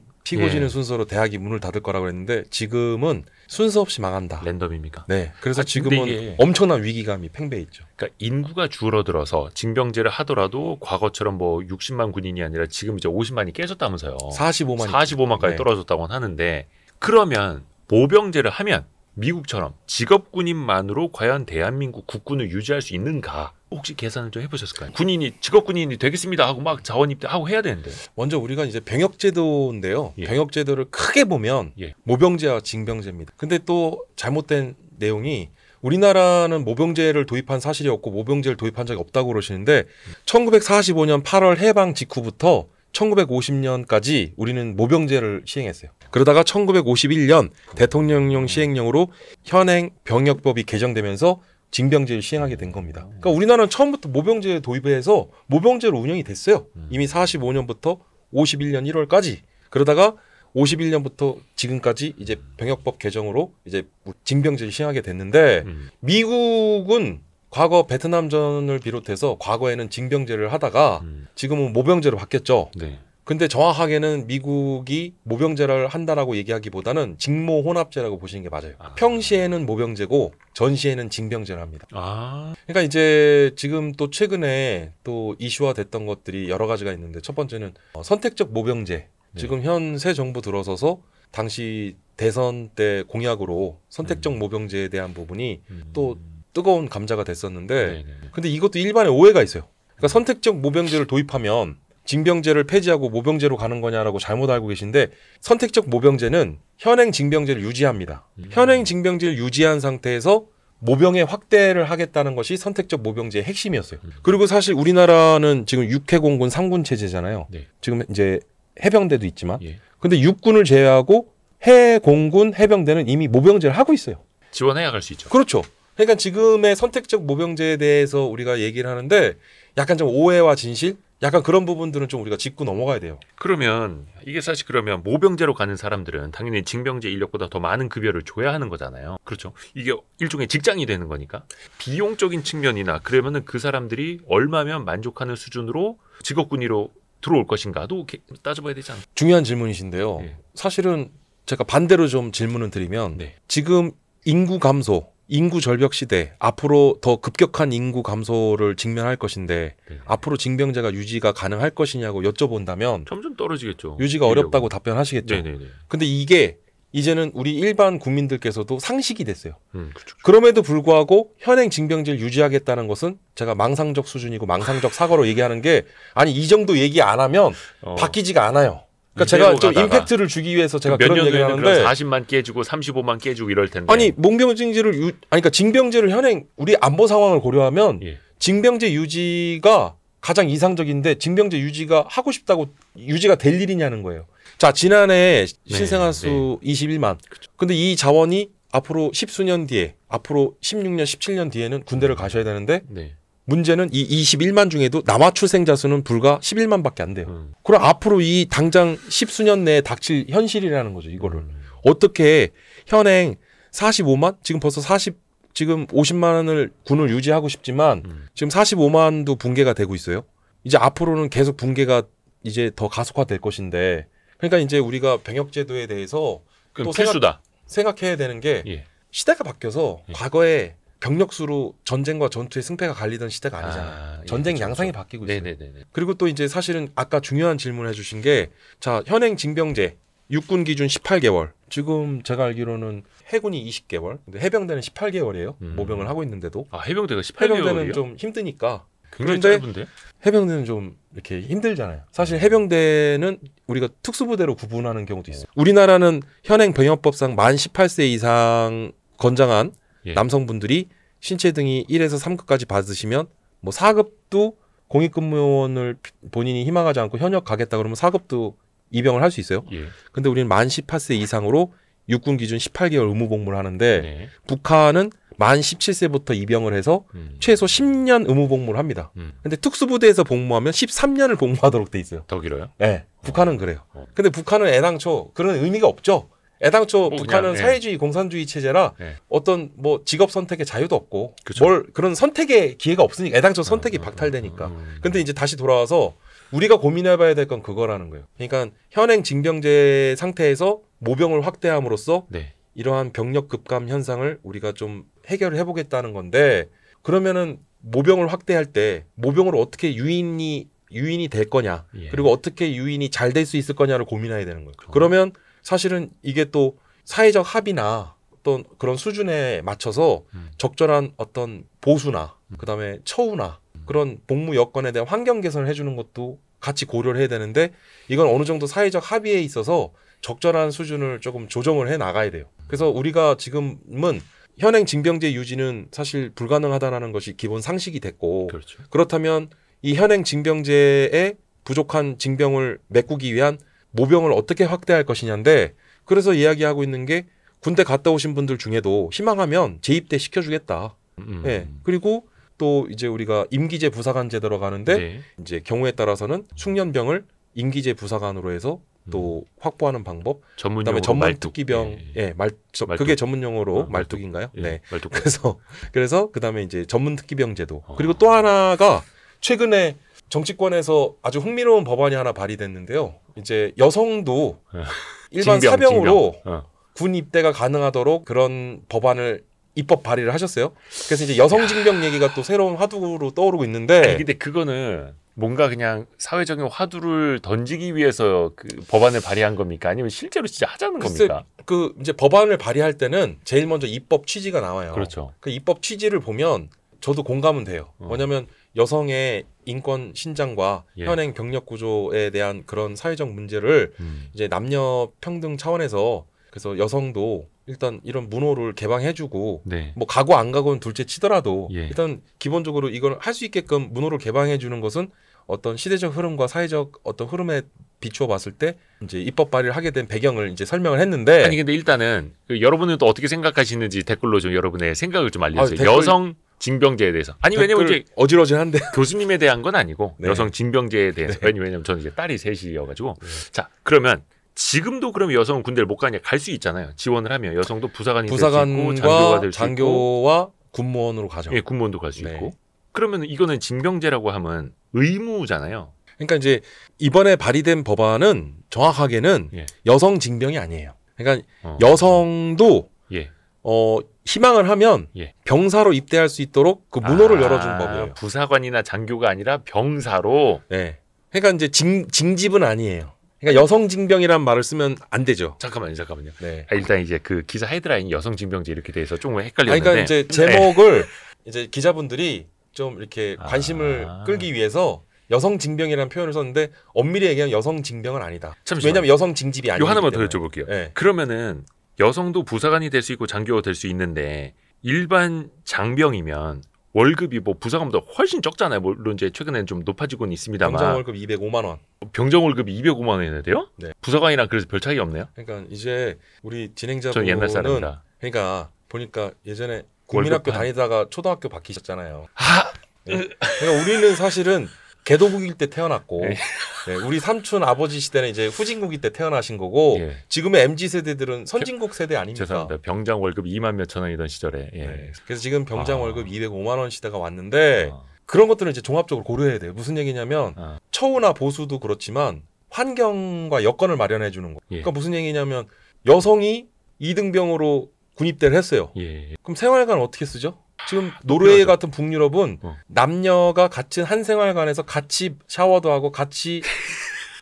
순서로 대학이 문을 닫을 거라고 했는데 지금은 순서 없이 망한다. 랜덤입니까? 네. 그래서 지금은 엄청난 위기감이 팽배해 있죠. 그러니까 인구가 줄어들어서 징병제를 하더라도 과거처럼 뭐 60만 군인이 아니라 지금 이제 50만이 깨졌다면서요. 45만까지 네. 떨어졌다고 하는데 그러면 모병제를 하면 미국처럼 직업군인만으로 과연 대한민국 국군을 유지할 수 있는가? 혹시 계산을 좀 해보셨을까요? 군인이 직업군인이 되겠습니다 하고 막 자원 입대하고 해야 되는데. 먼저 우리가 이제 병역제도인데요. 병역제도를 크게 보면 모병제와 징병제입니다. 근데 또 잘못된 내용이 우리나라는 모병제를 도입한 사실이 없고 모병제를 도입한 적이 없다고 그러시는데 1945년 8월 해방 직후부터 1950년까지 우리는 모병제를 시행했어요. 그러다가 1951년 대통령령 시행령으로 현행 병역법이 개정되면서 징병제를 시행하게 된 겁니다. 그러니까 우리나라는 처음부터 모병제 도입해서 모병제로 운영이 됐어요. 이미 45년부터 51년 1월까지. 그러다가 51년부터 지금까지 이제 병역법 개정으로 이제 징병제를 시행하게 됐는데 미국은 과거 베트남전을 비롯해서 과거에는 징병제를 하다가 지금은 모병제로 바뀌었죠. 네. 근데 정확하게는 미국이 모병제를 한다라고 얘기하기보다는 직모혼합제라고 보시는 게 맞아요. 평시에는 모병제고 전시에는 징병제를 합니다. 그러니까 이제 지금 또 최근에 또 이슈화 됐던 것들이 여러 가지가 있는데 첫 번째는 선택적 모병제. 지금 현 새 정부 들어서서 당시 대선 때 공약으로 선택적 모병제에 대한 부분이 또 뜨거운 감자가 됐었는데 근데 이것도 일반의 오해가 있어요. 그러니까 선택적 모병제를 도입하면 징병제를 폐지하고 모병제로 가는 거냐라고 잘못 알고 계신데 선택적 모병제는 현행 징병제를 유지합니다. 현행 징병제를 유지한 상태에서 모병의 확대를 하겠다는 것이 선택적 모병제의 핵심이었어요. 그리고 사실 우리나라는 지금 육해공군 3군 체제잖아요. 지금 이제 해병대도 있지만 근데 육군을 제외하고 해공군 해병대는 이미 모병제를 하고 있어요. 지원해야 갈 수 있죠. 그렇죠. 그러니까 지금의 선택적 모병제에 대해서 우리가 얘기를 하는데 약간 좀 오해와 진실? 약간 그런 부분들은 좀 우리가 짚고 넘어가야 돼요. 그러면 이게 사실 그러면 모병제로 가는 사람들은 당연히 징병제 인력보다 더 많은 급여를 줘야 하는 거잖아요. 그렇죠. 이게 일종의 직장이 되는 거니까 비용적인 측면이나 그러면은 그 사람들이 얼마면 만족하는 수준으로 직업군의로 들어올 것인가도 따져봐야 되지 않나요? 중요한 질문이신데요. 사실은 제가 반대로 좀 질문을 드리면 지금 인구 감소, 인구 절벽 시대, 앞으로 더 급격한 인구 감소를 직면할 것인데 앞으로 징병제가 유지가 가능할 것이냐고 여쭤본다면 점점 떨어지겠죠. 유지가 어렵다고 답변하시겠죠. 근데 이게 이제는 우리 일반 국민들께서도 상식이 됐어요. 그렇죠. 그럼에도 불구하고 현행 징병제를 유지하겠다는 것은 제가 망상적 수준이고 망상적 사고로 얘기하는 게 아니 이 정도 얘기 안 하면 바뀌지가 않아요. 그러니까 제가 좀 가다가 임팩트를 주기 위해서 제가 몇 그런 년 얘기를 후에는 하는데 40만 깨주고 35만 깨주고 이럴 텐데. 아니 몽병증지를 아니 그러니까 징병제를 현행 우리 안보 상황을 고려하면 예. 징병제 유지가 가장 이상적인데 징병제 유지가 하고 싶다고 유지가 될 일이냐는 거예요. 자 지난해 신생아수 21만. 근데 이 자원이 앞으로 10수년 뒤에 앞으로 16년 17년 뒤에는 군대를 가셔야 되는데 네. 문제는 이 21만 중에도 남아 출생자 수는 불과 11만밖에 안 돼요. 그럼 앞으로 이 당장 10수년 내에 닥칠 현실이라는 거죠. 이거를 어떻게 현행 45만 지금 벌써 지금 50만을 군을 유지하고 싶지만 지금 45만도 붕괴가 되고 있어요. 이제 앞으로는 계속 붕괴가 이제 더 가속화될 것인데 그러니까 이제 우리가 병역제도에 대해서 그럼 또 필수다. 생각해야 되는 게 예. 시대가 바뀌어서 예. 과거에 병력수로 전쟁과 전투의 승패가 갈리던 시대가 아니잖아요. 예, 전쟁 그렇죠, 양상이 그렇죠. 바뀌고 있어요. 네네네. 그리고 또 이제 사실은 아까 중요한 질문을 해주신 게 자 현행 징병제 육군 기준 18개월 지금 제가 알기로는 해군이 20개월 근데 해병대는 18개월이에요. 모병을 하고 있는데도 아 해병대가 18개월이요? 해병대는 좀 힘드니까 굉장히 그런데 짧은데? 해병대는 좀 이렇게 힘들잖아요. 사실 해병대는 우리가 특수부대로 구분하는 경우도 있어요. 우리나라는 현행 병역법상 만 18세 이상 건장한 예. 남성분들이 신체 등이 1에서 3급까지 받으시면 뭐 4급도 공익근무원을 본인이 희망하지 않고 현역 가겠다 그러면 4급도 입영을 할 수 있어요. 예. 근데 우리는 만 18세 이상으로 육군 기준 18개월 의무 복무를 하는데 네. 북한은 만 17세부터 입영을 해서 최소 10년 의무 복무를 합니다. 근데 특수부대에서 복무하면 13년을 복무하도록 돼 있어요. 더 길어요? 네, 북한은 그래요. 근데 북한은 애당초 그런 의미가 없죠. 애당초 뭐 북한은 그냥, 사회주의 공산주의 체제라 예. 어떤 뭐 직업 선택의 자유도 없고 그쵸. 뭘 그런 선택의 기회가 없으니까 애당초 선택이 박탈되니까. 근데 이제 다시 돌아와서 우리가 고민해봐야 될 건 그거라는 거예요. 그러니까 현행 징병제 상태에서 모병을 확대함으로써 네. 이러한 병력 급감 현상을 우리가 좀 해결을 해보겠다는 건데 그러면은 모병을 확대할 때 모병으로 어떻게 유인이 될 거냐 예. 그리고 어떻게 유인이 잘 될 수 있을 거냐를 고민해야 되는 거예요. 그러면 사실은 이게 또 사회적 합의나 어떤 그런 수준에 맞춰서 적절한 어떤 보수나 그다음에 처우나 그런 복무 여건에 대한 환경 개선을 해주는 것도 같이 고려를 해야 되는데 이건 어느 정도 사회적 합의에 있어서 적절한 수준을 조금 조정을 해 나가야 돼요. 그래서 우리가 지금은 현행 징병제 유지는 사실 불가능하다는 것이 기본 상식이 됐고 그렇죠. 그렇다면 이 현행 징병제에 부족한 징병을 메꾸기 위한 모병을 어떻게 확대할 것이냐인데 그래서 이야기하고 있는 게 군대 갔다 오신 분들 중에도 희망하면 재입대 시켜주겠다. 예. 그리고 또 이제 우리가 임기제 부사관 제도로 가는데 네. 이제 경우에 따라서는 숙련병을 임기제 부사관으로 해서 또 확보하는 방법. 그다음에 전문 특기병, 그게 전문 용어로 말뚝인가요? 예, 네. 말뚝. 그래서 그다음에 이제 전문 특기병 제도. 그리고 또 하나가 최근에 정치권에서 아주 흥미로운 법안이 하나 발의됐는데요. 이제 여성도 일반 사병으로 군 입대가 가능하도록 그런 법안을 입법 발의를 하셨어요. 그래서 이제 여성 징병 얘기가 또 새로운 화두로 떠오르고 있는데. 아니, 근데 그거는 뭔가 그냥 사회적인 화두를 던지기 위해서 그 법안을 발의한 겁니까? 아니면 실제로 진짜 하자는 겁니까? 그 이제 법안을 발의할 때는 제일 먼저 입법 취지가 나와요. 그렇죠. 그 입법 취지를 보면 저도 공감은 돼요. 뭐냐면 여성의 인권 신장과 현행 병력 구조에 대한 그런 사회적 문제를 이제 남녀 평등 차원에서 그래서 여성도 일단 이런 문호를 개방해주고 네. 뭐 가고 안 가고는 둘째 치더라도 예. 일단 기본적으로 이걸 할 수 있게끔 문호를 개방해주는 것은 어떤 시대적 흐름과 사회적 어떤 흐름에 비추어 봤을 때 이제 입법 발의를 하게 된 배경을 이제 설명을 했는데 아니 근데 일단은 그 여러분은 또 어떻게 생각하시는지 댓글로 좀 여러분의 생각을 좀 알려주세요. 댓글, 여성 징병제에 대해서. 아니 왜냐면 이제 어지러진한데 교수님에 대한 건 아니고 네. 여성 징병제에 대해서. 네. 왜냐면 저는 이제 딸이 셋이어가지고. 자 그러면 지금도 그럼 여성은 군대를 못 가냐? 갈 수 있잖아요. 지원을 하면 여성도 부사관이 될 수 있고 장교가 될 수 있고 장교와 군무원으로 가죠. 예, 군무원도 갈 수 네. 있고. 그러면 이거는 징병제라고 하면 의무잖아요. 그러니까 이제 이번에 발의된 법안은 정확하게는 예. 여성 징병이 아니에요. 그러니까 어. 여성도 예. 희망을 하면 예. 병사로 입대할 수 있도록 그 문호를 열어준 법이에요. 부사관이나 장교가 아니라 병사로. 네. 그러니까 이제 징집은 아니에요. 그러니까 여성 징병이란 말을 쓰면 안 되죠. 잠깐만요. 네. 일단 이제 그 기사 헤드라인 여성 징병제 이렇게 돼서 조금 헷갈렸는데. 그러니까 이제 제목을 이제 기자분들이 좀 이렇게 관심을 끌기 위해서 여성 징병이라는 표현을 썼는데 엄밀히 얘기하면 여성 징병은 아니다. 잠시만요. 왜냐하면 여성 징집이 아니기 요 하나만 더 때문에. 여쭤볼게요. 네. 그러면은 여성도 부사관이 될 수 있고 장교가 될 수 있는데 일반 장병이면 월급이 뭐 부사관보다 훨씬 적잖아요. 물론 이제 최근에는 좀 높아지고는 있습니다만 병장 월급 205만 원. 병장 월급이 205만 원이나 돼요? 네. 부사관이랑 그래서 별 차이가 없네요. 그러니까 이제 우리 전 진행자분은 옛날 사람이라. 그러니까 보니까 예전에 국민학교 월급 다니다가 초등학교 바뀌셨잖아요. 아, 네. 그러니까 우리는 사실은 개도국일 때 태어났고 네. 네, 우리 삼촌 아버지 시대는 이제 후진국일 때 태어나신 거고 예. 지금의 MZ 세대들은 선진국 세대 아닙니까? 죄송합니다. 병장 월급 2만 몇천 원이던 시절에. 예. 네. 그래서 지금 병장 아. 월급 205만 원 시대가 왔는데 어. 그런 것들은 이제 종합적으로 고려해야 돼요. 무슨 얘기냐면 어. 처우나 보수도 그렇지만 환경과 여건을 마련해 주는 거. 예. 그러니까 무슨 얘기냐면 여성이 2등병으로 군입대를 했어요. 예. 그럼 생활관은 어떻게 쓰죠? 지금 노르웨이 필요하죠. 같은 북유럽은 어. 남녀가 같은 한 생활관에서 같이 샤워도 하고 같이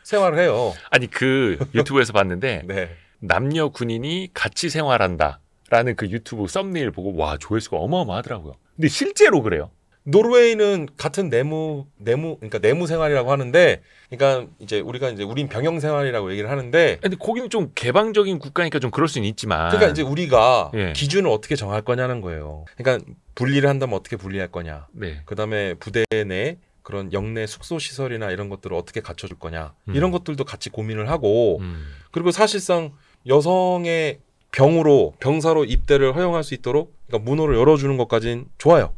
생활을 해요. 아니 그 유튜브에서 봤는데 네. 남녀 군인이 같이 생활한다라는 그 유튜브 썸네일 보고 와 조회수가 어마어마하더라고요. 근데 실제로 그래요. 노르웨이는 같은 그러니까 내무 생활이라고 하는데, 그러니까 이제 우리가 이제 우린 병영 생활이라고 얘기를 하는데, 근데 거기는 좀 개방적인 국가니까 좀 그럴 수는 있지만. 그러니까 이제 우리가 예. 기준을 어떻게 정할 거냐는 거예요. 그러니까 분리를 한다면 어떻게 분리할 거냐. 네. 그다음에 부대 내 그런 영내 숙소 시설이나 이런 것들을 어떻게 갖춰줄 거냐. 음. 이런 것들도 같이 고민을 하고, 음. 그리고 사실상 여성의 병사로 입대를 허용할 수 있도록 그러니까 문호를 열어주는 것까지는 좋아요.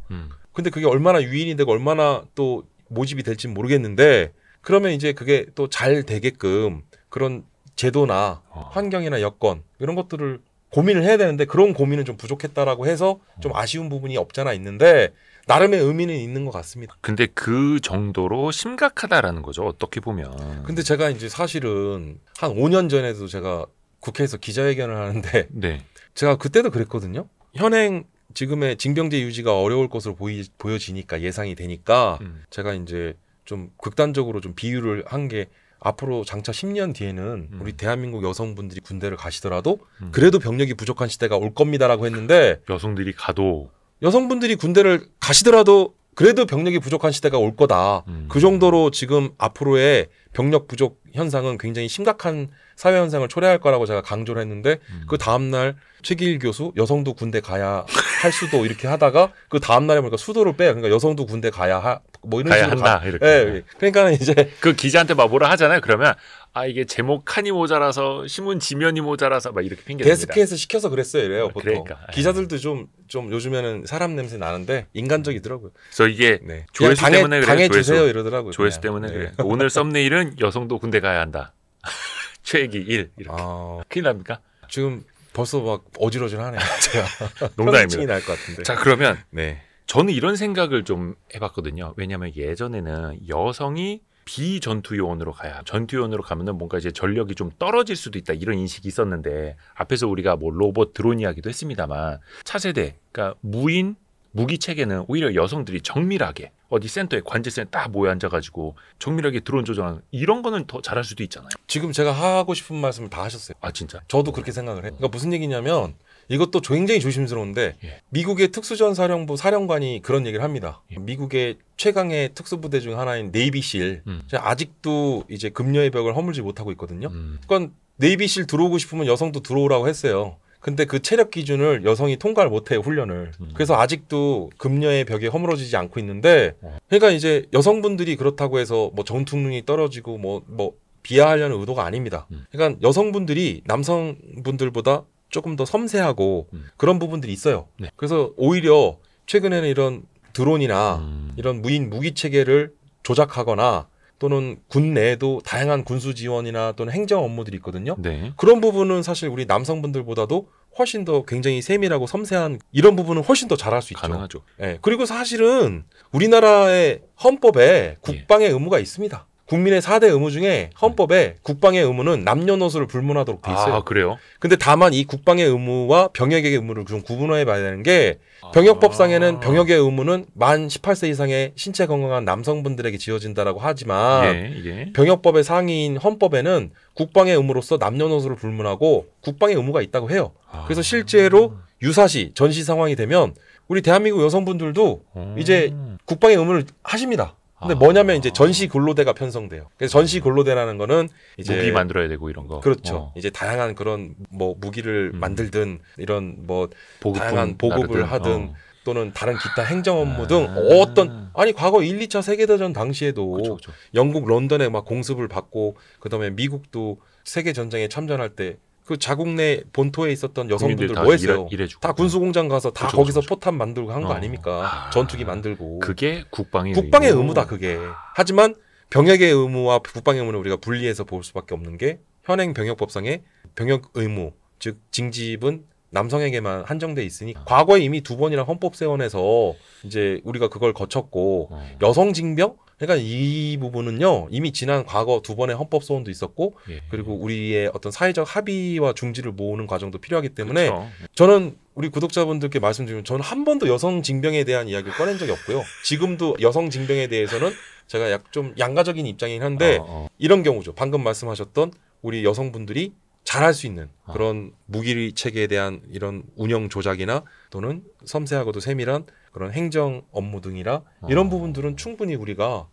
근데 그게 얼마나 유인이 되고 얼마나 또 모집이 될지는 모르겠는데 그러면 이제 그게 또 잘 되게끔 그런 제도나 환경이나 여건 이런 것들을 고민을 해야 되는데 그런 고민은 좀 부족했다라고 해서 좀 아쉬운 부분이 없잖아 있는데 나름의 의미는 있는 것 같습니다. 근데 그 정도로 심각하다라는 거죠. 어떻게 보면. 근데 제가 이제 사실은 한 5년 전에도 제가 국회에서 기자회견을 하는데 네. 제가 그때도 그랬거든요. 현행 지금의 징병제 유지가 어려울 것으로 보여지니까 예상이 되니까 제가 이제 좀 극단적으로 좀 비유를 한 게 앞으로 장차 10년 뒤에는 우리 대한민국 여성분들이 군대를 가시더라도 그래도 병력이 부족한 시대가 올 겁니다라고 했는데 여성들이 가도 여성분들이 군대를 가시더라도 그래도 병력이 부족한 시대가 올 거다. 그 정도로 지금 앞으로의 병력 부족 현상은 굉장히 심각한 사회 현상을 초래할 거라고 제가 강조를 했는데 그 다음날 최기일 교수 여성도 군대 가야 할 수도 이렇게 하다가 그 다음날에 보니까 수도를 빼요. 그러니까 여성도 군대 뭐 이런 가야 식으로 한다 이렇게. 예, 그러니까 이제 그 기자한테 막 뭐라 하잖아요. 그러면 아 이게 제목 칸이 모자라서 신문 지면이 모자라서 막 이렇게 핑계 댑니다. 데스크에서 시켜서 그랬어요. 이래요. 보통 그러니까. 기자들도 좀 요즘에는 사람 냄새 나는데 인간적이더라고요. 그래서 이게 네. 조회수 그냥 때문에 그래요. 당해 조회수. 주세요 이러더라고요. 조회수 그냥. 때문에 네. 그래. 오늘 썸네일은 여성도 군대 가야 한다. 최기 1 이렇게. 큰일 납니까? 지금 벌써 막 어지러질하네요. 제가 농담입니다. 현증이 날 것 같은데. 자 그러면 네. 저는 이런 생각을 좀 해봤거든요. 왜냐하면 예전에는 여성이 비전투요원으로 가야 전투요원으로 가면은 뭔가 이제 전력이 좀 떨어질 수도 있다 이런 인식이 있었는데 앞에서 우리가 뭐 로봇 드론 이야기도 했습니다만 차세대 그러니까 무인 무기 체계는 오히려 여성들이 정밀하게 어디 센터에 관제센에 딱 모여 앉아가지고 정밀하게 드론 조정하는 이런 거는 더 잘할 수도 있잖아요. 지금 제가 하고 싶은 말씀을 다 하셨어요. 아 진짜? 저도 그렇게 생각을 해요. 그러니까 무슨 얘기냐면 이것도 굉장히 조심스러운데 예. 미국의 특수전사령부 사령관이 그런 얘기를 합니다. 미국의 최강의 특수부대 중 하나인 네이비실 아직도 이제 금녀의 벽을 허물지 못하고 있거든요. 그러니까 네이비실 들어오고 싶으면 여성도 들어오라고 했어요. 근데 그 체력 기준을 여성이 통과를 못해요, 훈련을. 그래서 아직도 금녀의 벽에 허물어지지 않고 있는데, 그러니까 이제 여성분들이 그렇다고 해서 뭐 전투능력이 떨어지고 뭐 비하하려는 의도가 아닙니다. 그러니까 여성분들이 남성분들보다 조금 더 섬세하고 그런 부분들이 있어요. 네. 그래서 오히려 최근에는 이런 드론이나 이런 무인 무기 체계를 조작하거나 또는 군 내에도 다양한 군수 지원이나 또는 행정 업무들이 있거든요. 네. 그런 부분은 사실 우리 남성분들보다도 훨씬 더 굉장히 세밀하고 섬세한 이런 부분은 훨씬 더 잘할 수 있죠. 가능하죠. 예. 그리고 사실은 우리나라의 헌법에 국방의 의무가 있습니다. 국민의 4대 의무 중에 헌법에 국방의 의무는 남녀노소를 불문하도록 돼 있어요. 아 그래요? 근데 다만 이 국방의 의무와 병역의 의무를 좀 구분해 봐야 되는 게 병역법상에는 병역의 의무는 만 18세 이상의 신체 건강한 남성분들에게 지어진다라고 하지만 예. 병역법의 상위인 헌법에는 국방의 의무로서 남녀노소를 불문하고 국방의 의무가 있다고 해요. 그래서 실제로 유사시 전시 상황이 되면 우리 대한민국 여성분들도 이제 국방의 의무를 하십니다. 근데 뭐냐면 이제 전시 근로대가 편성돼요. 그래서 전시 근로대라는 거는 이제 무기 만들어야 되고 이런 거. 그렇죠. 이제 다양한 그런 뭐 무기를 만들든 이런 뭐 다양한 보급을 하든 또는 다른 기타 행정 업무 등 어떤 아니 과거 1, 2차 세계대전 당시에도 그쵸. 영국 런던에 막 공습을 받고 그다음에 미국도 세계 전쟁에 참전할 때 그 자국 내 본토에 있었던 여성분들 뭐 했어요? 다 군수공장 가서 다 거기서 포탄 만들고 한 거 아닙니까? 전투기 만들고. 그게 국방의 의무다 그게. 하지만 병역의 의무와 국방의 의무는 우리가 분리해서 볼 수밖에 없는 게 현행 병역법상의 병역 의무 즉 징집은 남성에게만 한정돼 있으니 과거에 이미 2번이나 헌법세원에서 이제 우리가 그걸 거쳤고 여성 징병 그러니까 이 부분은요 이미 지난 과거 2번의 헌법소원도 있었고 그리고 우리의 어떤 사회적 합의와 중지를 모으는 과정도 필요하기 때문에 그쵸. 저는 우리 구독자분들께 말씀드리면 저는 한 번도 여성 징병에 대한 이야기를 꺼낸 적이 없고요. 지금도 여성 징병에 대해서는 제가 좀 양가적인 입장이긴 한데 이런 경우죠. 방금 말씀하셨던 우리 여성분들이 잘할 수 있는 그런 무기 체계에 대한 이런 운영 조작이나 또는 섬세하고도 세밀한 그런 행정 업무 등이라 이런 부분들은 충분히 우리가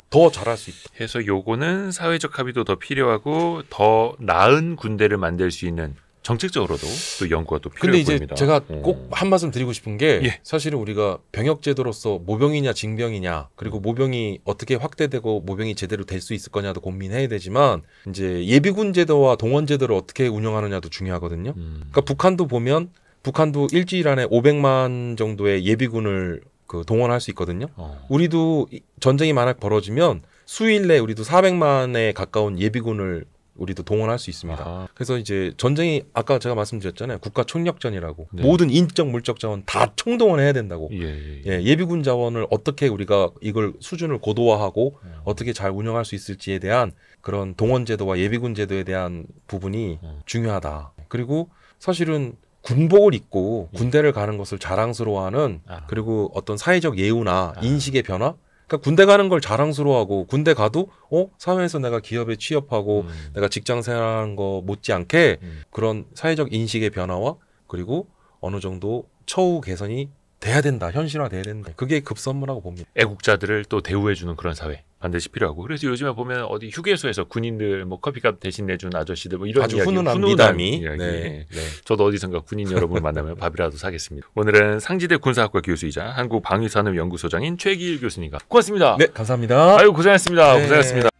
더 잘할 수 있다. 해서 요거는 사회적 합의도 더 필요하고 더 나은 군대를 만들 수 있는 정책적으로도 또 연구가 또 필요해 근데 이제 보입니다. 제가 꼭 한 말씀 드리고 싶은 게 사실은 우리가 병역제도로서 모병이냐 징병이냐 그리고 모병이 어떻게 확대되고 모병이 제대로 될 수 있을 거냐도 고민해야 되지만 이제 예비군 제도와 동원 제도를 어떻게 운영하느냐도 중요하거든요. 그러니까 북한도 보면 북한도 일주일 안에 500만 정도의 예비군을 그 동원할 수 있거든요. 우리도 전쟁이 만약 벌어지면 수일 내 우리도 400만에 가까운 예비군을 우리도 동원할 수 있습니다. 그래서 이제 전쟁이 아까 제가 말씀드렸잖아요. 국가 총력전이라고. 모든 인적 물적 자원 다 총동원해야 된다고. 예비군 자원을 어떻게 우리가 이걸 수준을 고도화하고 어떻게 잘 운영할 수 있을지에 대한 그런 동원 제도와 예비군 제도에 대한 부분이 중요하다. 그리고 사실은 군복을 입고 군대를 가는 것을 자랑스러워하는 그리고 어떤 사회적 예우나 인식의 변화 그러니까 군대 가는 걸 자랑스러워하고 군대 가도 사회에서 내가 기업에 취업하고 내가 직장 생활하는 거 못지않게 그런 사회적 인식의 변화와 그리고 어느 정도 처우 개선이 돼야 된다. 현실화돼야 된다. 그게 급선무라고 봅니다. 애국자들을 또 대우해주는 그런 사회 반드시 필요하고 그래서 요즘에 보면 어디 휴게소에서 군인들 뭐 커피값 대신 내준 아저씨들 뭐 이런 아주 이야기 훈훈한 미담이 이야기. 저도 어디선가 군인 여러분을 만나면 밥이라도 사겠습니다. 오늘은 상지대 군사학과 교수이자 한국방위산업연구소장인 최기일 교수님과 고맙습니다. 네, 감사합니다. 아유 고생하셨습니다. 네. 고생하셨습니다.